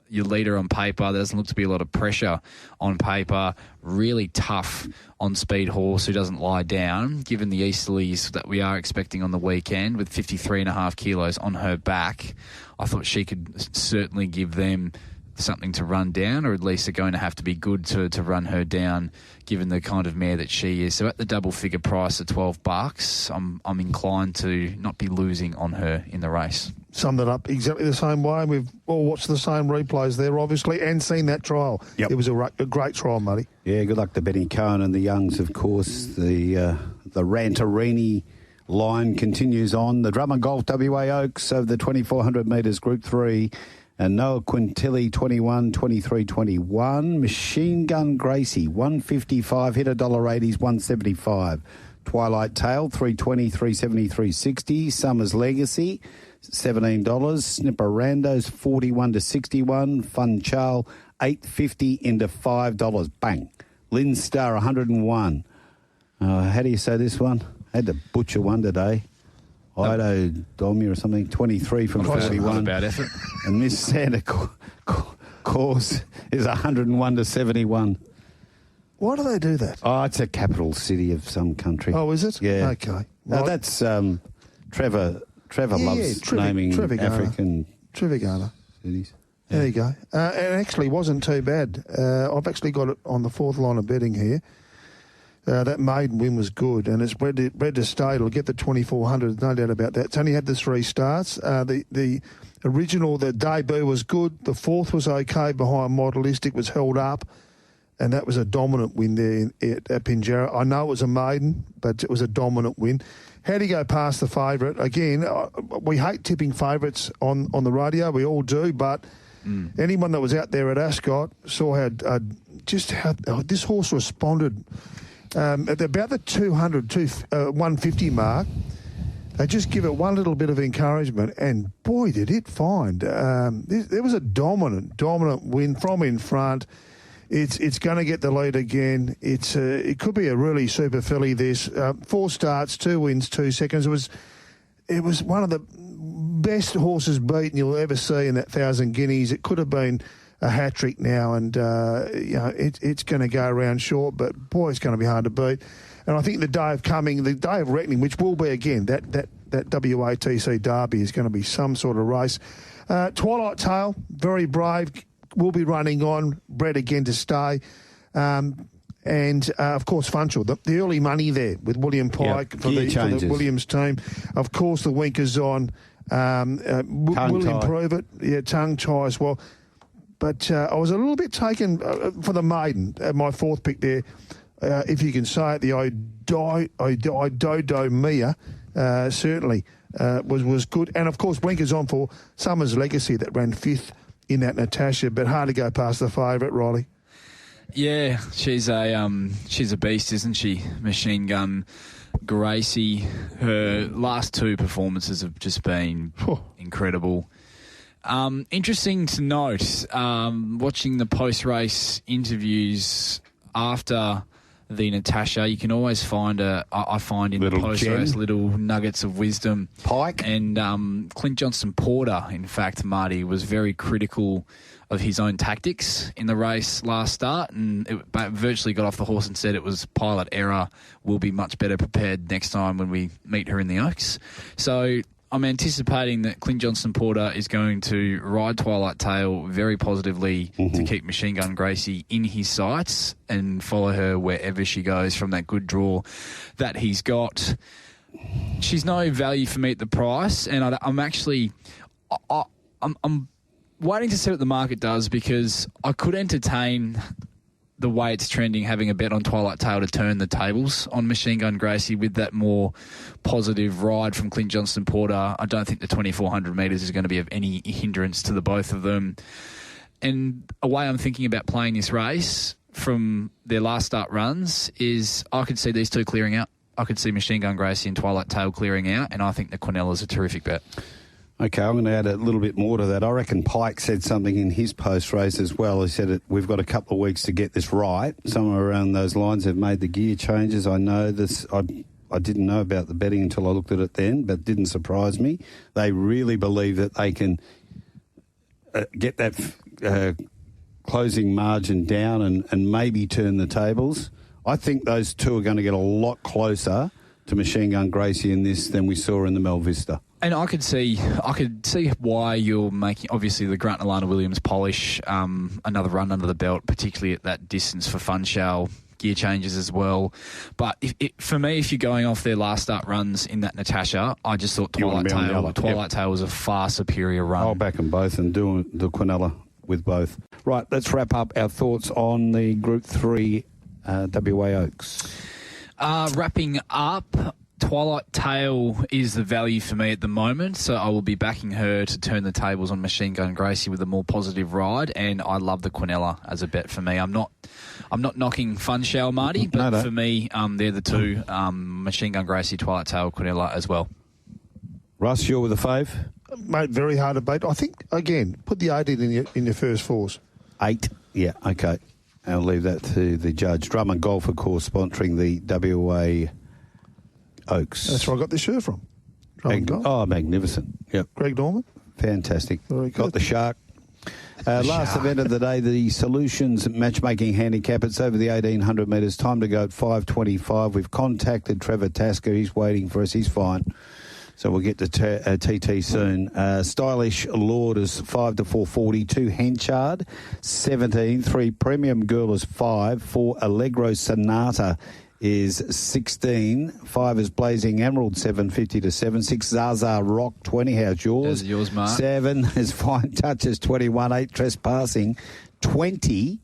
leader on paper. There doesn't look to be a lot of pressure on paper. Really tough on speed horse who doesn't lie down, given the easterlies that we are expecting on the weekend with 53.5 kilos on her back. I thought she could certainly give them something to run down, or at least are going to have to be good to run her down, given the kind of mare that she is. So at the double figure price of $12, I'm inclined to not be losing on her in the race. Summed it up exactly the same way. We've all watched the same replays there, obviously, and seen that trial. It was a great trial, Marty. Yeah, good luck to Benny Cohen and the Youngs, of course. The Rantarini line continues on. The Drummond Golf WA Oaks over the 2,400 metres, Group 3. And Noah Quintilli, 21, 23, 21. Machine Gun Gracie, 155, hit $1.80s, 175. Twilight Tail, 320, 370, 360. Summer's Legacy, $17. Snipper Randos, 41 to 61. Fun Charl, $8.50 into $5. Bang. Lynn Star, 101. How do you say this one? I had to butcher one today. Ido Domi or something, 23 from 41. Bad effort. And Miss Santa Course is 101 to 71. Why do they do that? Oh, it's a capital city of some country. Oh, is it? Yeah. Okay. Now that's Trevor loves naming African Trevigana cities. Yeah. There you go. It actually wasn't too bad. I've actually got it on the 4th line of betting here. That maiden win was good, and it's bred to stay. It'll get the 2,400, no doubt about that. It's only had the 3 starts. The original, the debut was good. The 4th was okay behind Modelistic, was held up, and that was a dominant win there at Pinjarra. I know it was a maiden, but it was a dominant win. How do you go past the favourite? Again, we hate tipping favourites on the radio. We all do, but anyone that was out there at Ascot saw how this horse responded. At about the 150 mark, they just give it one little bit of encouragement, and boy, did it find. There was a dominant win from in front. It's going to get the lead again. It could be a really super filly. This 4 starts, 2 wins, 2 seconds. It was one of the best horses beaten you'll ever see in that 1,000 guineas. It could have been a hat-trick now, and it's going to go around short, but boy, it's going to be hard to beat. And I think the day of reckoning, which will be again that WATC Derby, is going to be some sort of race. Twilight Tail, very brave, will be running on, bred again to stay. And, of course, Funchal, the early money there with William Pike for the Williams team. Of course, the Winkers on. Will improve it. Yeah, tongue tie as well. But I was a little bit taken for the maiden, my 4th pick there, if you can say it, the Idodo Mia certainly was good. And, of course, Winkers on for Summer's Legacy that ran 5th in that Natasha, but hard to go past the favourite, Riley. Yeah, she's a beast, isn't she? Machine Gun Gracie. Her last 2 performances have just been incredible. Interesting to note, watching the post-race interviews after the Natasha, you can always find I find in the post-race little nuggets of wisdom. Pike. And Clint Johnston-Porter, in fact, Marty, was very critical of his own tactics in the race last start, and virtually got off the horse and said it was pilot error. We'll be much better prepared next time when we meet her in the Oaks. So I'm anticipating that Clint Johnston-Porter is going to ride Twilight Tail very positively to keep Machine Gun Gracie in his sights and follow her wherever she goes from that good draw that he's got. She's no value for me at the price, and I'm waiting to see what the market does, because I could entertain the way it's trending, having a bet on Twilight Tale to turn the tables on Machine Gun Gracie with that more positive ride from Clint Johnston Porter. I don't think the 2,400 metres is going to be of any hindrance to the both of them. And a way I'm thinking about playing this race from their last start runs is I could see these two clearing out. I could see Machine Gun Gracie and Twilight Tale clearing out, and I think the Quinella a terrific bet. Okay, I'm going to add a little bit more to that. I reckon Pike said something in his post-race as well. He said we've got a couple of weeks to get this right. Somewhere around those lines, they've made the gear changes. I know this. I didn't know about the betting until I looked at it then, but it didn't surprise me. They really believe that they can get that closing margin down and maybe turn the tables. I think those two are going to get a lot closer to Machine Gun Gracie in this than we saw in the Mel Vista. And I could see why you're making, obviously, the Grant and Alana Williams polish, another run under the belt, particularly at that distance for Funchal, gear changes as well. But for me, if you're going off their last start runs in that Natasha, I just thought Twilight Tale was a far superior run. I'll back them both and do the Quinella with both. Right, let's wrap up our thoughts on the Group 3 WA Oaks. Wrapping up, Twilight Tale is the value for me at the moment, so I will be backing her to turn the tables on Machine Gun Gracie with a more positive ride, and I love the Quinella as a bet for me. I'm not knocking Funchal, Marty, but for me, they're the two, Machine Gun Gracie, Twilight Tale, Quinella as well. Russ, you're with a fave? Mate, very hard to beat. I think, again, put the 18 in your first fours. 8? Yeah, okay. I'll leave that to the judge. Drummond Golf, of course, sponsoring the WA Oaks. That's where I got this shirt from. Magnificent. Yep. Greg Norman. Fantastic. Very good. Got the shark. Last event of the day, the Solutions Matchmaking Handicap. It's over the 1,800 metres. Time to go at 5:25. We've contacted Trevor Tasker. He's waiting for us. He's fine. So we'll get to TT soon. Stylish Lord is 5 to 440. 2 Henchard, 17. 3 Premium Girl is 5. 4 Allegro Sonata is 16. 5 is Blazing Emerald, 750 to 7. 6 Zaza Rock, 20. How's yours? How's yours, Mark? 7 is Fine Touches, 21. 8 Trespassing, 20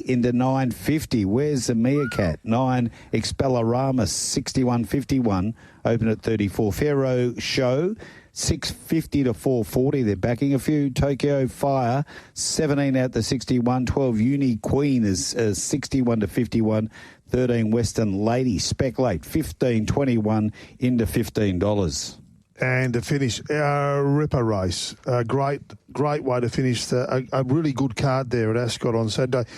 into 950. Where's the Meerkat? 9 Expelorama, 61.51. Open at 34. Pharaoh Show, 650 to 440. They're backing a few. Tokyo Fire, 17 out to 61. 12 Uni Queen is 61 to 51. 13 Western Lady Speculate, 15.21 into $15. And to finish our Ripper race, a great way to finish a really good card there at Ascot on Saturday,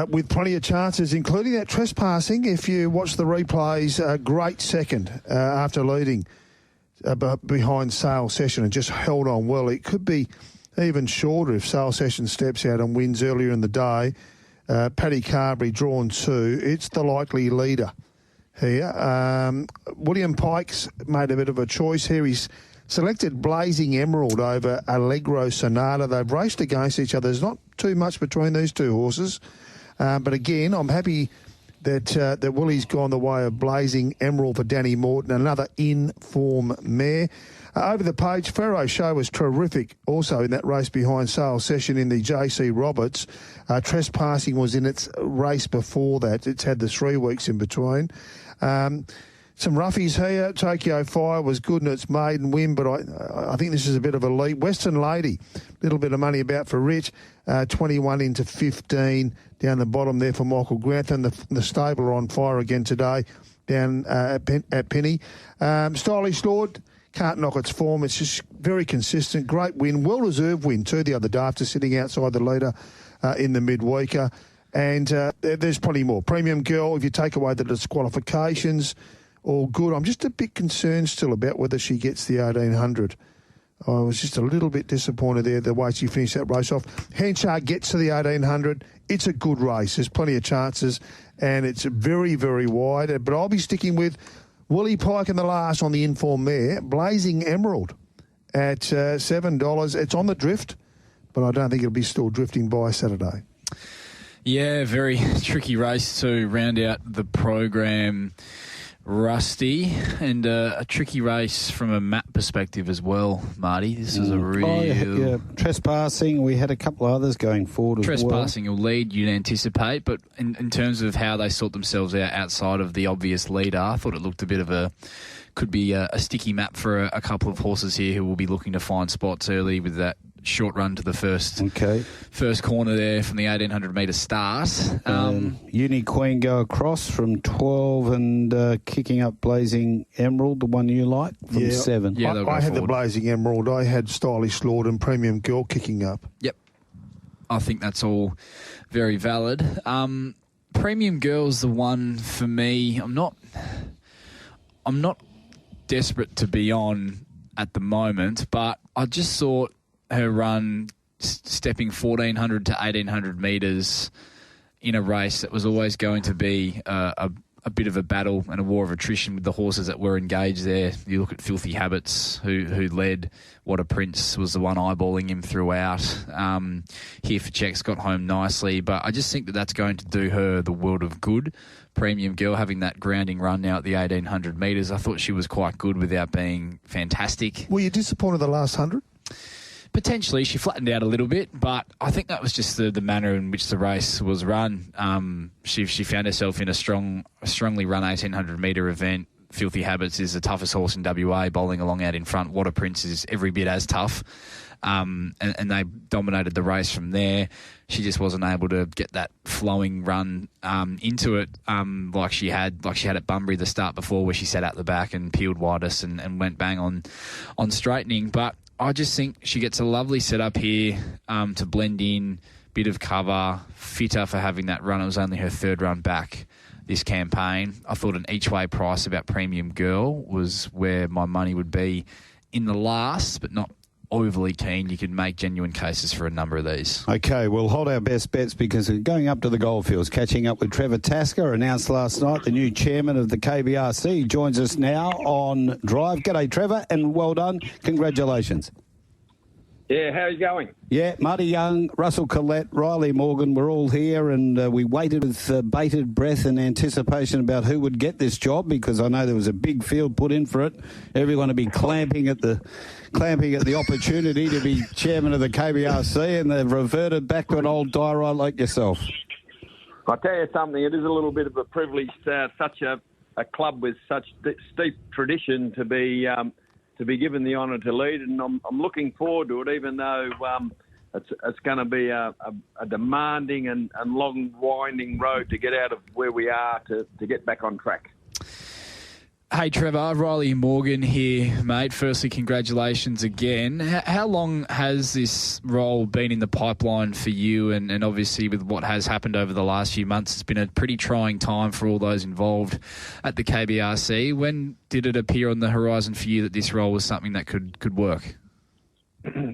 with plenty of chances, including that Trespassing. If you watch the replays, a great second after leading behind Sale Session and just held on well. It could be even shorter if Sale Session steps out and wins earlier in the day. Paddy Carberry drawn 2. It's the likely leader here. William Pike's made a bit of a choice here. He's selected Blazing Emerald over Allegro Sonata. They've raced against each other. There's not too much between these two horses. But again, I'm happy that Willie's gone the way of Blazing Emerald for Danny Morton, another in-form mare. Over the page, Pharaoh Show was terrific also in that race behind Sale Session in the JC Roberts. Trespassing was in its race before that. It's had the 3 weeks in between. Some roughies here. Tokyo Fire was good in its maiden win, but I think this is a bit of a leap. Western Lady, little bit of money about for Rich, 21 into 15 down the bottom there for Michael Grantham. The stable are on fire again today down at Penny. Stylish Lord, can't knock its form. It's just very consistent. Great win. Well-deserved win too the other day after sitting outside the leader in the midweeker. And there's plenty more. Premium Girl, if you take away the disqualifications, all good. I'm just a bit concerned still about whether she gets the 1,800. I was just a little bit disappointed there the way she finished that race off. Henchard gets to the 1,800. It's a good race. There's plenty of chances, and it's very, very wide. But I'll be sticking with Willie Pike in the last on the informed mare, Blazing Emerald at $7. It's on the drift, but I don't think it'll be still drifting by Saturday. Yeah, very tricky race to round out the program. Rusty, and a tricky race from a map perspective as well, Marty. This was a real... Trespassing, we had a couple of others going forward as well. Trespassing will lead, you'd anticipate, but in terms of how they sort themselves out outside of the obvious leader, I thought it looked a bit of could be a sticky map for a couple of horses here who will be looking to find spots early with that short run to the first corner there from the 1,800-metre start. Uni Queen go across from 12 and kicking up Blazing Emerald, the one you like, from 7. Yeah, I had the Blazing Emerald. I had Stylish Lord and Premium Girl kicking up. Yep. I think that's all very valid. Premium Girl's the one for me. I'm not desperate to be on at the moment, but I just thought her run stepping 1,400 to 1,800 metres in a race that was always going to be a bit of a battle and a war of attrition with the horses that were engaged there. You look at Filthy Habits, who led. What a Prince was the one eyeballing him throughout. Here for Checks got home nicely, but I just think that that's going to do her the world of good. Premium Girl having that grounding run now at the 1,800 metres. I thought she was quite good without being fantastic. Were you disappointed the last 100? Potentially, she flattened out a little bit, but I think that was just the manner in which the race was run. She found herself in a strongly run 1,800-metre event. Filthy Habits is the toughest horse in WA, bowling along out in front. What a Prince is every bit as tough. And they dominated the race from there. She just wasn't able to get that flowing run into it like she had at Bunbury the start before, where she sat out the back and peeled widest and went bang on straightening. But I just think she gets a lovely setup here to blend in, bit of cover, fitter for having that run. It was only her third run back this campaign. I thought an each-way price about Premium Girl was where my money would be in the last, but not overly keen. You can make genuine cases for a number of these. Okay, we'll hold our best bets because we're going up to the Goldfields, catching up with Trevor Tasker, announced last night, the new chairman of the KBRC. He joins us now on Drive. G'day, Trevor, and well done. Congratulations. Yeah, how are you going? Yeah, Marty Young, Russell Collett, Rylie Morgan, we're all here, and we waited with bated breath and anticipation about who would get this job, because I know there was a big field put in for it. Everyone would be clamping at the opportunity to be chairman of the KBRC, and they've reverted back to an old diorite like yourself. I'll tell you something, it is a little bit of a privilege to such a club with such steep tradition to be given the honour to lead, and I'm looking forward to it, even though it's going to be a demanding and long, winding road to get out of where we are to get back on track. Hey, Trevor, Rylie Morgan here, mate. Firstly, congratulations again. How long has this role been in the pipeline for you? And obviously with what has happened over the last few months, it's been a pretty trying time for all those involved at the KBRC. When did it appear on the horizon for you that this role was something that could work?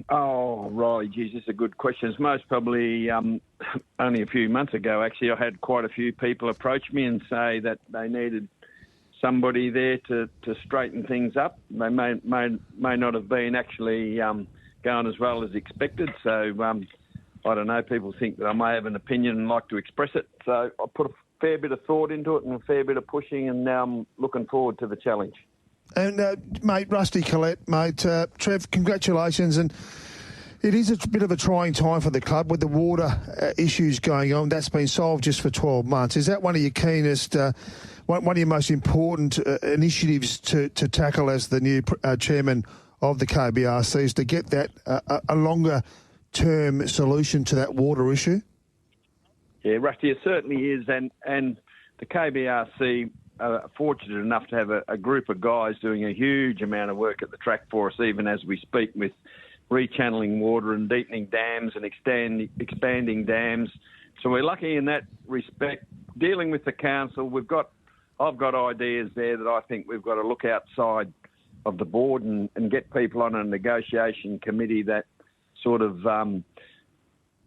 Oh, Rylie, geez, this is a good question. It's most probably only a few months ago, actually. I had quite a few people approach me and say that they needed somebody there to straighten things up. They may not have been actually going as well as expected. So, I don't know, people think that I may have an opinion and like to express it. So I put a fair bit of thought into it and a fair bit of pushing, and now I'm looking forward to the challenge. And, mate, Rusty Collett, mate, Trev, congratulations. And it is a bit of a trying time for the club with the water issues going on. That's been solved just for 12 months. Is that one of your keenest... one of your most important initiatives to tackle as the new chairman of the KBRC is to get that a longer-term solution to that water issue? Yeah, Rusty, it certainly is. And the KBRC are fortunate enough to have a group of guys doing a huge amount of work at the track for us, even as we speak, with rechanneling water and deepening dams and expanding dams. So we're lucky in that respect. Dealing with the council, I've got ideas there that I think we've got to look outside of the board and get people on a negotiation committee that sort of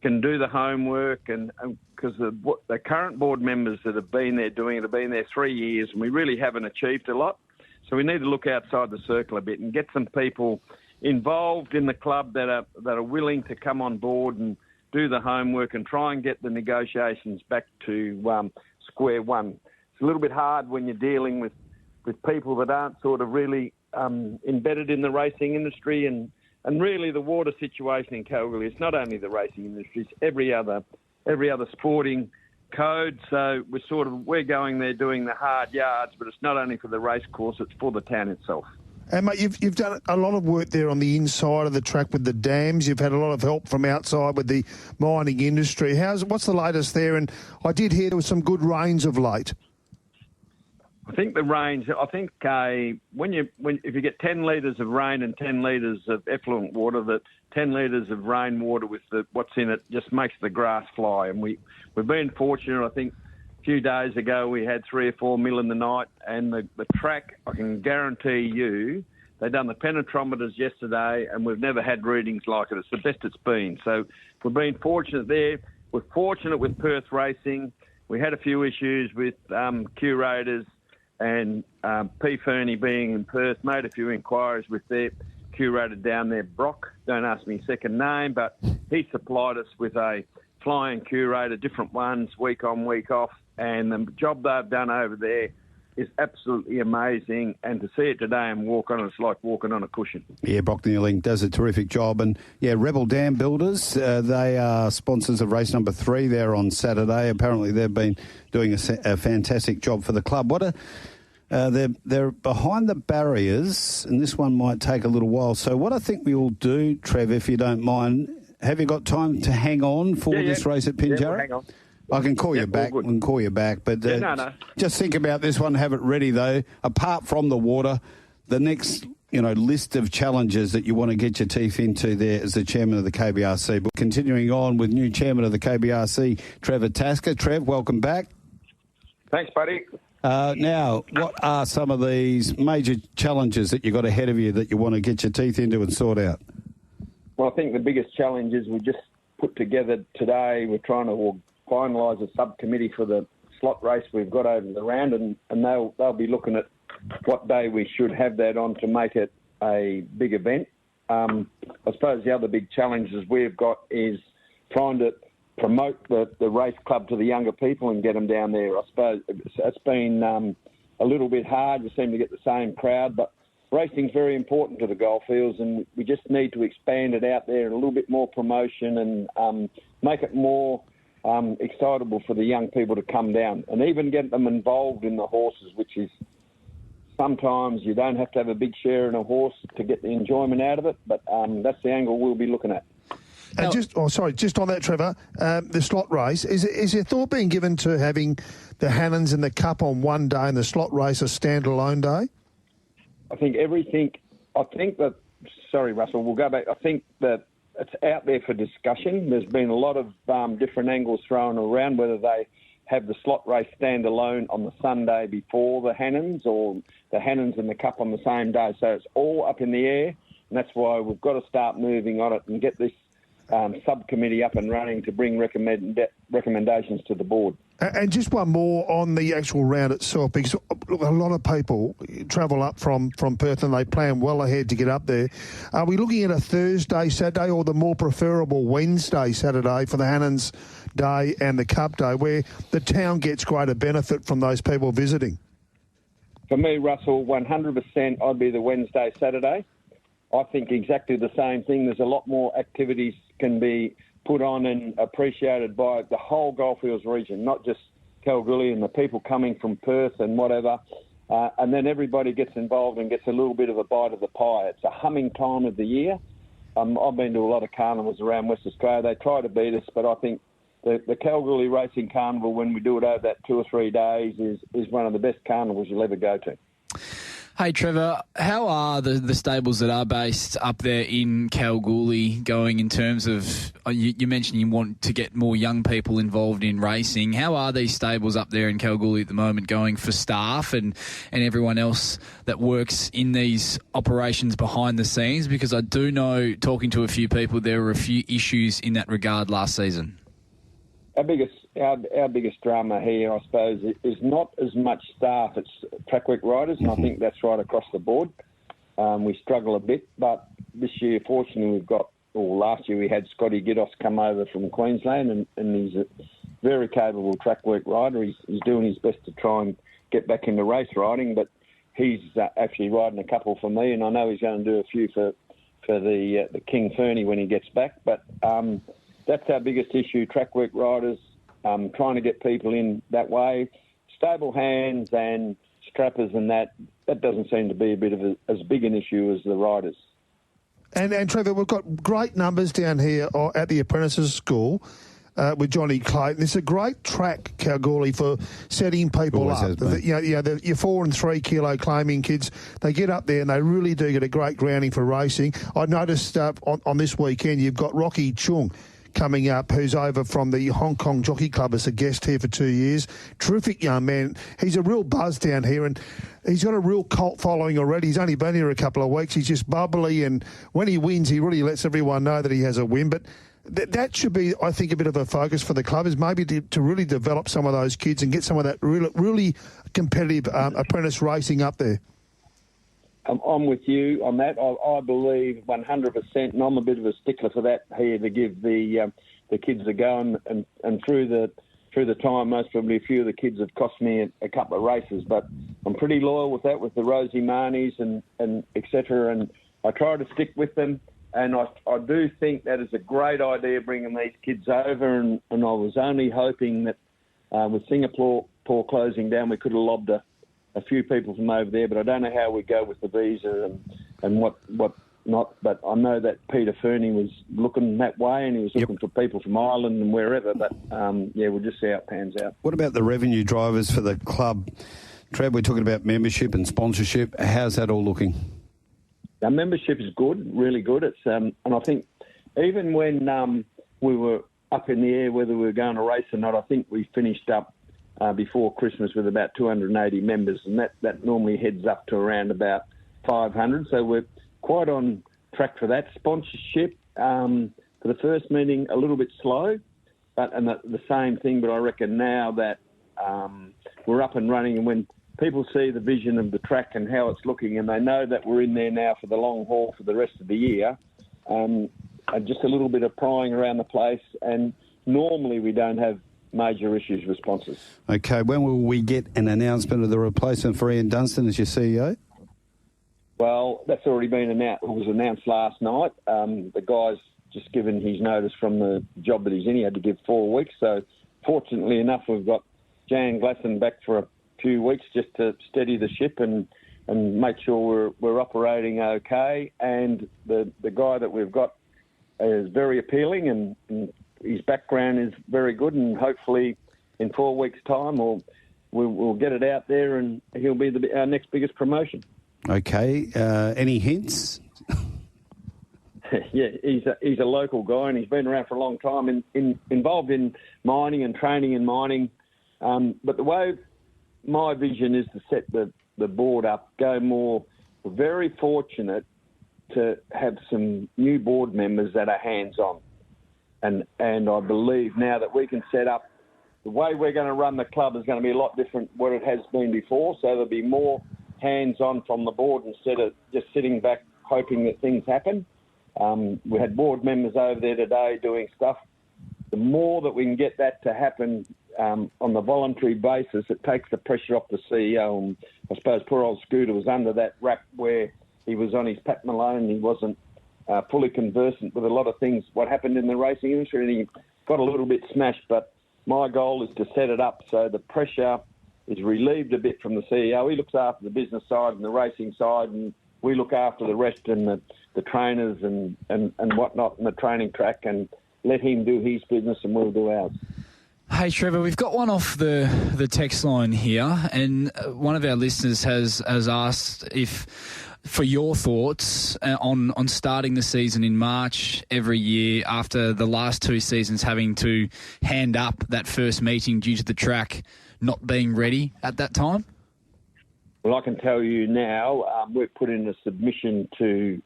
can do the homework, and because the current board members that have been there doing it have been there 3 years, and we really haven't achieved a lot. So we need to look outside the circle a bit and get some people involved in the club that are willing to come on board and do the homework and try and get the negotiations back to square one. It's a little bit hard when you're dealing with people that aren't sort of really embedded in the racing industry, and really the water situation in Kalgoorlie. It's not only the racing industry; it's every other sporting code. So we're going there doing the hard yards, but it's not only for the race course; it's for the town itself. And mate, you've done a lot of work there on the inside of the track with the dams. You've had a lot of help from outside with the mining industry. What's the latest there? And I did hear there was some good rains of late. I think the rains. I think if you get 10 litres of rain and 10 litres of effluent water, that 10 litres of rainwater with what's in it just makes the grass fly. And we've been fortunate. I think a few days ago we had 3 or 4 mil in the night, and the track, I can guarantee you, they done the penetrometers yesterday, and we've never had readings like it. It's the best it's been. So we've been fortunate there. We're fortunate with Perth racing. We had a few issues with curators. And P. Fernie being in Perth, made a few inquiries with their curator down there, Brock. Don't ask me second name, but he supplied us with a flying curator, different ones, week on, week off. And the job they've done over there is absolutely amazing. And to see it today and walk on it, it's like walking on a cushion. Yeah, Brock Nealing does a terrific job. And, yeah, Rebel Dam Builders, they are sponsors of race number 3 there on Saturday. Apparently they've been doing a fantastic job for the club. They're behind the barriers, and this one might take a little while. So what I think we will do, Trev, if you don't mind, have you got time to hang on for this race at Pinjarra? Yeah, we'll hang on. I can call you back. We can call you back. But no. Just think about this one. Have it ready, though. Apart from the water, the next list of challenges that you want to get your teeth into there as the chairman of the KBRC. But continuing on with new chairman of the KBRC, Trevor Tasker. Trev, welcome back. Thanks, buddy. Now, what are some of these major challenges that you've got ahead of you that you want to get your teeth into and sort out? Well, I think the biggest challenge is we just put together today. We're trying to finalise a subcommittee for the slot race we've got over the round, and they'll be looking at what day we should have that on to make it a big event. I suppose the other big challenges we've got is trying to promote the race club to the younger people and get them down there. I suppose it's been a little bit hard. You seem to get the same crowd, but racing's very important to the goldfields, and we just need to expand it out there, a little bit more promotion, and make it more excitable for the young people to come down, and even get them involved in the horses, which is sometimes you don't have to have a big share in a horse to get the enjoyment out of it, but that's the angle we'll be looking at. And just on that, Trevor, the slot race, is there thought being given to having the Hannons and the Cup on one day and the slot race a standalone day? I think sorry, Russell, we'll go back. I think that it's out there for discussion. There's been a lot of different angles thrown around, whether they have the slot race standalone on the Sunday before the Hannons or the Hannons and the Cup on the same day. So it's all up in the air, and that's why we've got to start moving on it and get this subcommittee up and running to bring recommendations to the board. And just one more on the actual round itself, because look, a lot of people travel up from Perth and they plan well ahead to get up there. Are we looking at a Thursday, Saturday, or the more preferable Wednesday, Saturday for the Hannons Day and the Cup Day, where the town gets greater benefit from those people visiting? For me, Russell, 100% I'd be the Wednesday, Saturday. I think exactly the same thing. There's a lot more activities can be put on and appreciated by the whole Goldfields region, not just Kalgoorlie and the people coming from Perth and whatever. And then everybody gets involved and gets a little bit of a bite of the pie. It's a humming time of the year. I've been to a lot of carnivals around West Australia. They try to beat us, but I think the Kalgoorlie Racing Carnival, when we do it over that 2 or 3 days, is one of the best carnivals you'll ever go to. Hey, Trevor, how are the stables that are based up there in Kalgoorlie going in terms of, you mentioned you want to get more young people involved in racing. How are these stables up there in Kalgoorlie at the moment going for staff and everyone else that works in these operations behind the scenes? Because I do know, talking to a few people, there were a few issues in that regard last season. Our biggest drama here, I suppose, is not as much staff. It's track work riders, and I think that's right across the board. We struggle a bit, but this year, fortunately, last year we had Scotty Giddos come over from Queensland, and he's a very capable track work rider. He's doing his best to try and get back into race riding, but he's actually riding a couple for me, and I know he's going to do a few for the King Fernie when he gets back. But that's our biggest issue, track work riders, trying to get people in that way. Stable hands and strappers and that doesn't seem to be as big an issue as the riders. And Trevor, we've got great numbers down here at the apprentices school with Johnny Clayton. It's a great track, Kalgoorlie, for setting people up. Your 4 and 3 kilo claiming kids, they get up there and they really do get a great grounding for racing. I noticed on this weekend you've got Rocky Chung coming up, who's over from the Hong Kong Jockey Club as a guest here for 2 years. Terrific young man. He's a real buzz down here, and he's got a real cult following already. He's only been here a couple of weeks. He's just bubbly, and when he wins, he really lets everyone know that he has a win. But that should be, I think, a bit of a focus for the club, is maybe to really develop some of those kids and get some of that really competitive apprentice racing up there. I'm with you on that. I believe 100%, and I'm a bit of a stickler for that here, to give the kids a go. And through the time, most probably a few of the kids have cost me a couple of races. But I'm pretty loyal with that, with the Rosie Marnies and et cetera. And I try to stick with them. And I do think that is a great idea, bringing these kids over. And I was only hoping that with Singapore closing down, we could have lobbed a few people from over there, but I don't know how we go with the visa and what not. But I know that Peter Fernie was looking that way, and he was looking for people from Ireland and wherever. But we'll just see how it pans out. What about the revenue drivers for the club? Trev, we're talking about membership and sponsorship. How's that all looking? Our membership is good, really good. It's and I think even when we were up in the air whether we were going to race or not, I think we finished up before Christmas with about 280 members, and that normally heads up to around about 500. So we're quite on track for that. Sponsorship for the first meeting, a little bit slow, but the same thing. But I reckon now that we're up and running, and when people see the vision of the track and how it's looking, and they know that we're in there now for the long haul for the rest of the year, just a little bit of prying around the place, and normally we don't have major issues with sponsors. Okay, when will we get an announcement of the replacement for Ian Dunstan as your CEO? Well, that's already been announced. It was announced last night. The guy's just given his notice from the job that he's in. He had to give 4 weeks. So fortunately enough, we've got Jan Glasson back for a few weeks just to steady the ship and make sure we're operating okay. And the guy that we've got is very appealing, and his background is very good, and hopefully in 4 weeks' time we'll get it out there, and he'll be our next biggest promotion. Okay. Any hints? Yeah, he's a local guy, and he's been around for a long time, involved in mining and training in mining. But the way my vision is to set the board up, go more. We're very fortunate to have some new board members that are hands-on. And I believe now that we can set up, the way we're going to run the club is going to be a lot different what it has been before. So there'll be more hands-on from the board instead of just sitting back hoping that things happen. We had board members over there today doing stuff. The more that we can get that to happen on the voluntary basis, it takes the pressure off the CEO. And I suppose poor old Scooter was under that rap where he was on his Pat Malone. He wasn't fully conversant with a lot of things, what happened in the racing industry, and he got a little bit smashed. But my goal is to set it up so the pressure is relieved a bit from the CEO. He looks after the business side and the racing side, and we look after the rest and the trainers and whatnot and the training track, and let him do his business and we'll do ours. Hey, Trevor, we've got one off the text line here, and one of our listeners has asked for your thoughts on starting the season in March every year after the last 2 seasons having to hand up that first meeting due to the track not being ready at that time? Well, I can tell you now, we've put in a submission to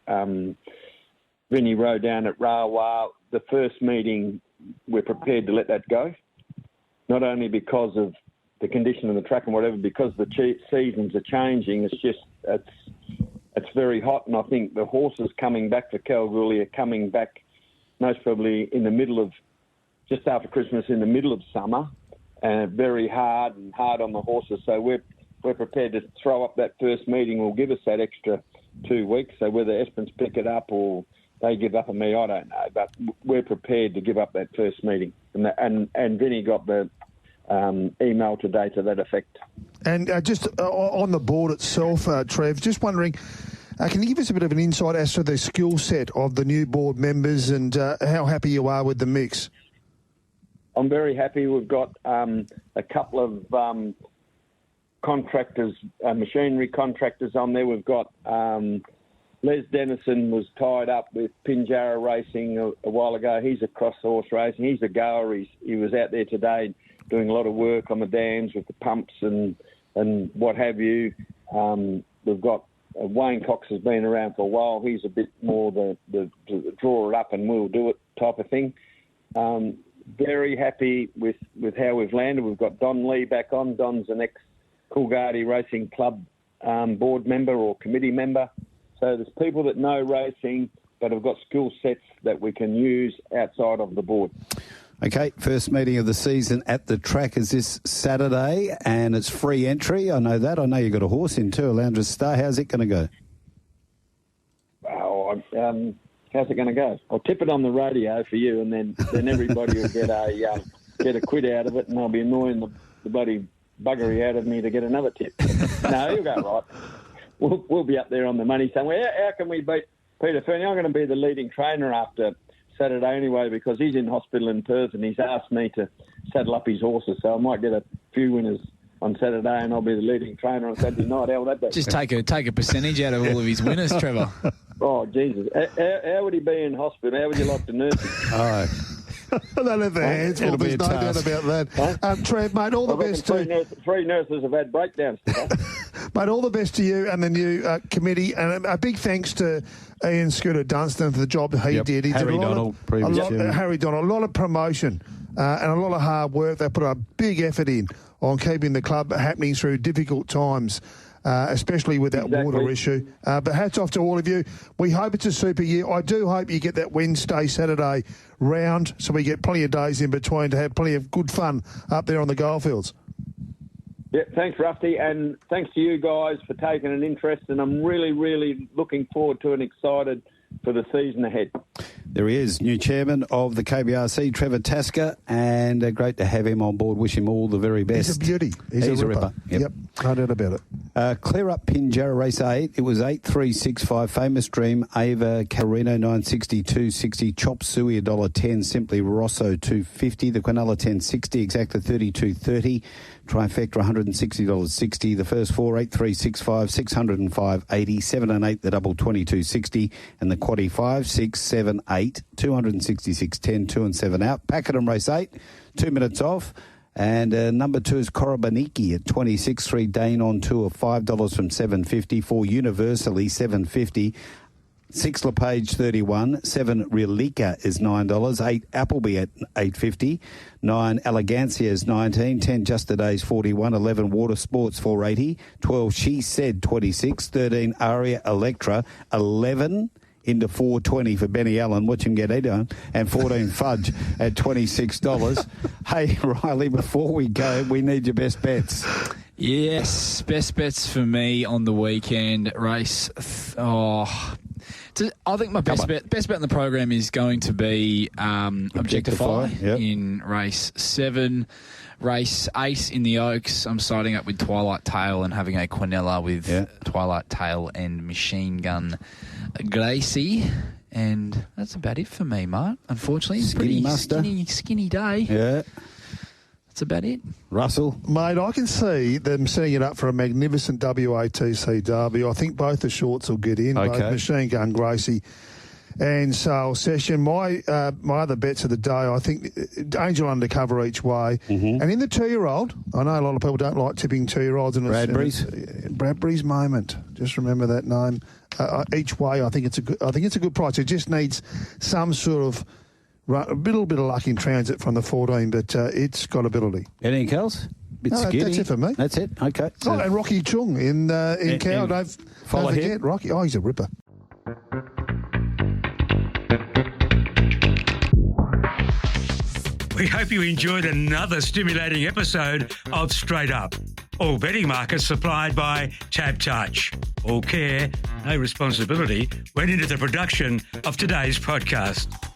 Vinnie Rowe down at Rawa. The first meeting, we're prepared to let that go, not only because of the condition of the track and whatever, because the seasons are changing. It's very hot, and I think the horses coming back for Kalgoorlie are coming back most probably in the middle of, just after Christmas, in the middle of summer, and very hard on the horses. So we're we're prepared to throw up that first meeting will give us that extra 2 weeks. So whether Esperance pick it up or they give up on me, I don't know. But we're prepared to give up that first meeting. And Vinny got the email today to that effect. And just on the board itself, Trev, just wondering, can you give us a bit of an insight as to the skill set of the new board members and how happy you are with the mix? I'm very happy. We've got a couple of contractors, machinery contractors on there. We've got Les Dennison was tied up with Pinjarra Racing a while ago. He's a cross horse racing. He's a goer. He was out there today doing a lot of work on the dams with the pumps and what have you. We've got Wayne Cox has been around for a while. He's a bit more the draw it up and we'll do it type of thing. Very happy with how we've landed. We've got Don Lee back on. Don's an ex-Coolgardie Racing Club board member or committee member. So there's people that know racing but have got skill sets that we can use outside of the board. Okay, first meeting of the season at the track is this Saturday, and it's free entry. I know that. I know you've got a horse in too, a Lounger's Star. How's it going to go? Well, how's it going to go? I'll tip it on the radio for you, and then everybody will get a quid out of it, and I'll be annoying the bloody buggery out of me to get another tip. No, you'll go right. We'll be up there on the money somewhere. How can we beat Peter Fernie? I'm going to be the leading trainer after Saturday anyway, because he's in hospital in Perth and he's asked me to saddle up his horses, so I might get a few winners on Saturday and I'll be the leading trainer on Saturday night. How would that be? Just take a percentage out of all of his winners, Trevor. Oh, Jesus. How would he be in hospital? How would you like to nurse him? Oh. They'll have their hands full. There's no doubt about that. Huh? Trev, mate, all the best to you. Three nurses have had breakdowns today. Mate, all the best to you and the new committee. And a big thanks to Ian Scooter Dunstan for the job he did. He Harry did Harry Donald, a lot of promotion and a lot of hard work. They put a big effort in on keeping the club happening through difficult times. Especially with that water issue. But hats off to all of you. We hope it's a super year. I do hope you get that Wednesday, Saturday round so we get plenty of days in between to have plenty of good fun up there on the goldfields. Yeah, thanks, Rusty, and thanks to you guys for taking an interest, and I'm really, really looking forward to and excited for the season ahead. There he is, new chairman of the KBRC, Trevor Tasker, and great to have him on board. Wish him all the very best. He's a beauty. He's a ripper. Yep, no doubt about it. Clear up Pinjarra Race 8. It was 8-3-6-5. Famous Dream, Ava, Carino 962.60. Chop Suey $1.10. Simply Rosso 250. The Quinella 1060. Exacta 32.30. Trifecta $160.60. The first four 8-3-6-5, 605.80. 7 and 8 the double 22.60, and the quaddy 5, 6, 7, 8 266.10. 2 and 7 out. Pakenham Race 8, 2 minutes off. And number 2 is Korobaniki at 26.3. Dane on tour $5 from 7.50. 4 Universally $7.50. 6 LePage 31, 7 Relica is $9, 8 Appleby at $8.50, 9 Elegancia is $19, 10 Just Today's $41, 11 Water Sports $4.80, 12 She Said $26, 13 Aria Electra, 11 into $4.20 for Benny Allen, watch him get eaten, and 14 Fudge at $26. Hey, Riley, before we go, we need your best bets. Yes, best bets for me on the weekend race. I think my best bet in the program is going to be Objectify in race 7. Race 8 in the Oaks, I'm starting up with Twilight Tail and having a Quinella with Twilight Tail and Machine Gun Gracie. And that's about it for me, Mark. Unfortunately, skinny day. Yeah. That's about it. Russell? Mate, I can see them setting it up for a magnificent WATC derby. I think both the shorts will get in, both Machine Gun Gracie and Sale Session. My other bets of the day, I think Angel Undercover each way. Mm-hmm. And in the 2-year-old, I know a lot of people don't like tipping 2-year-olds. Bradbury's Moment. Just remember that name. Each way, I think it's a good price. It just needs some sort of a little bit of luck in transit from the 14, but it's got ability. Anything else? That's it for me. That's it? Okay. So and Rocky Chung in Cow. Don't forget Rocky. Oh, he's a ripper. We hope you enjoyed another stimulating episode of Straight Up. All betting markets supplied by Tab Touch. All care, no responsibility went into the production of today's podcast.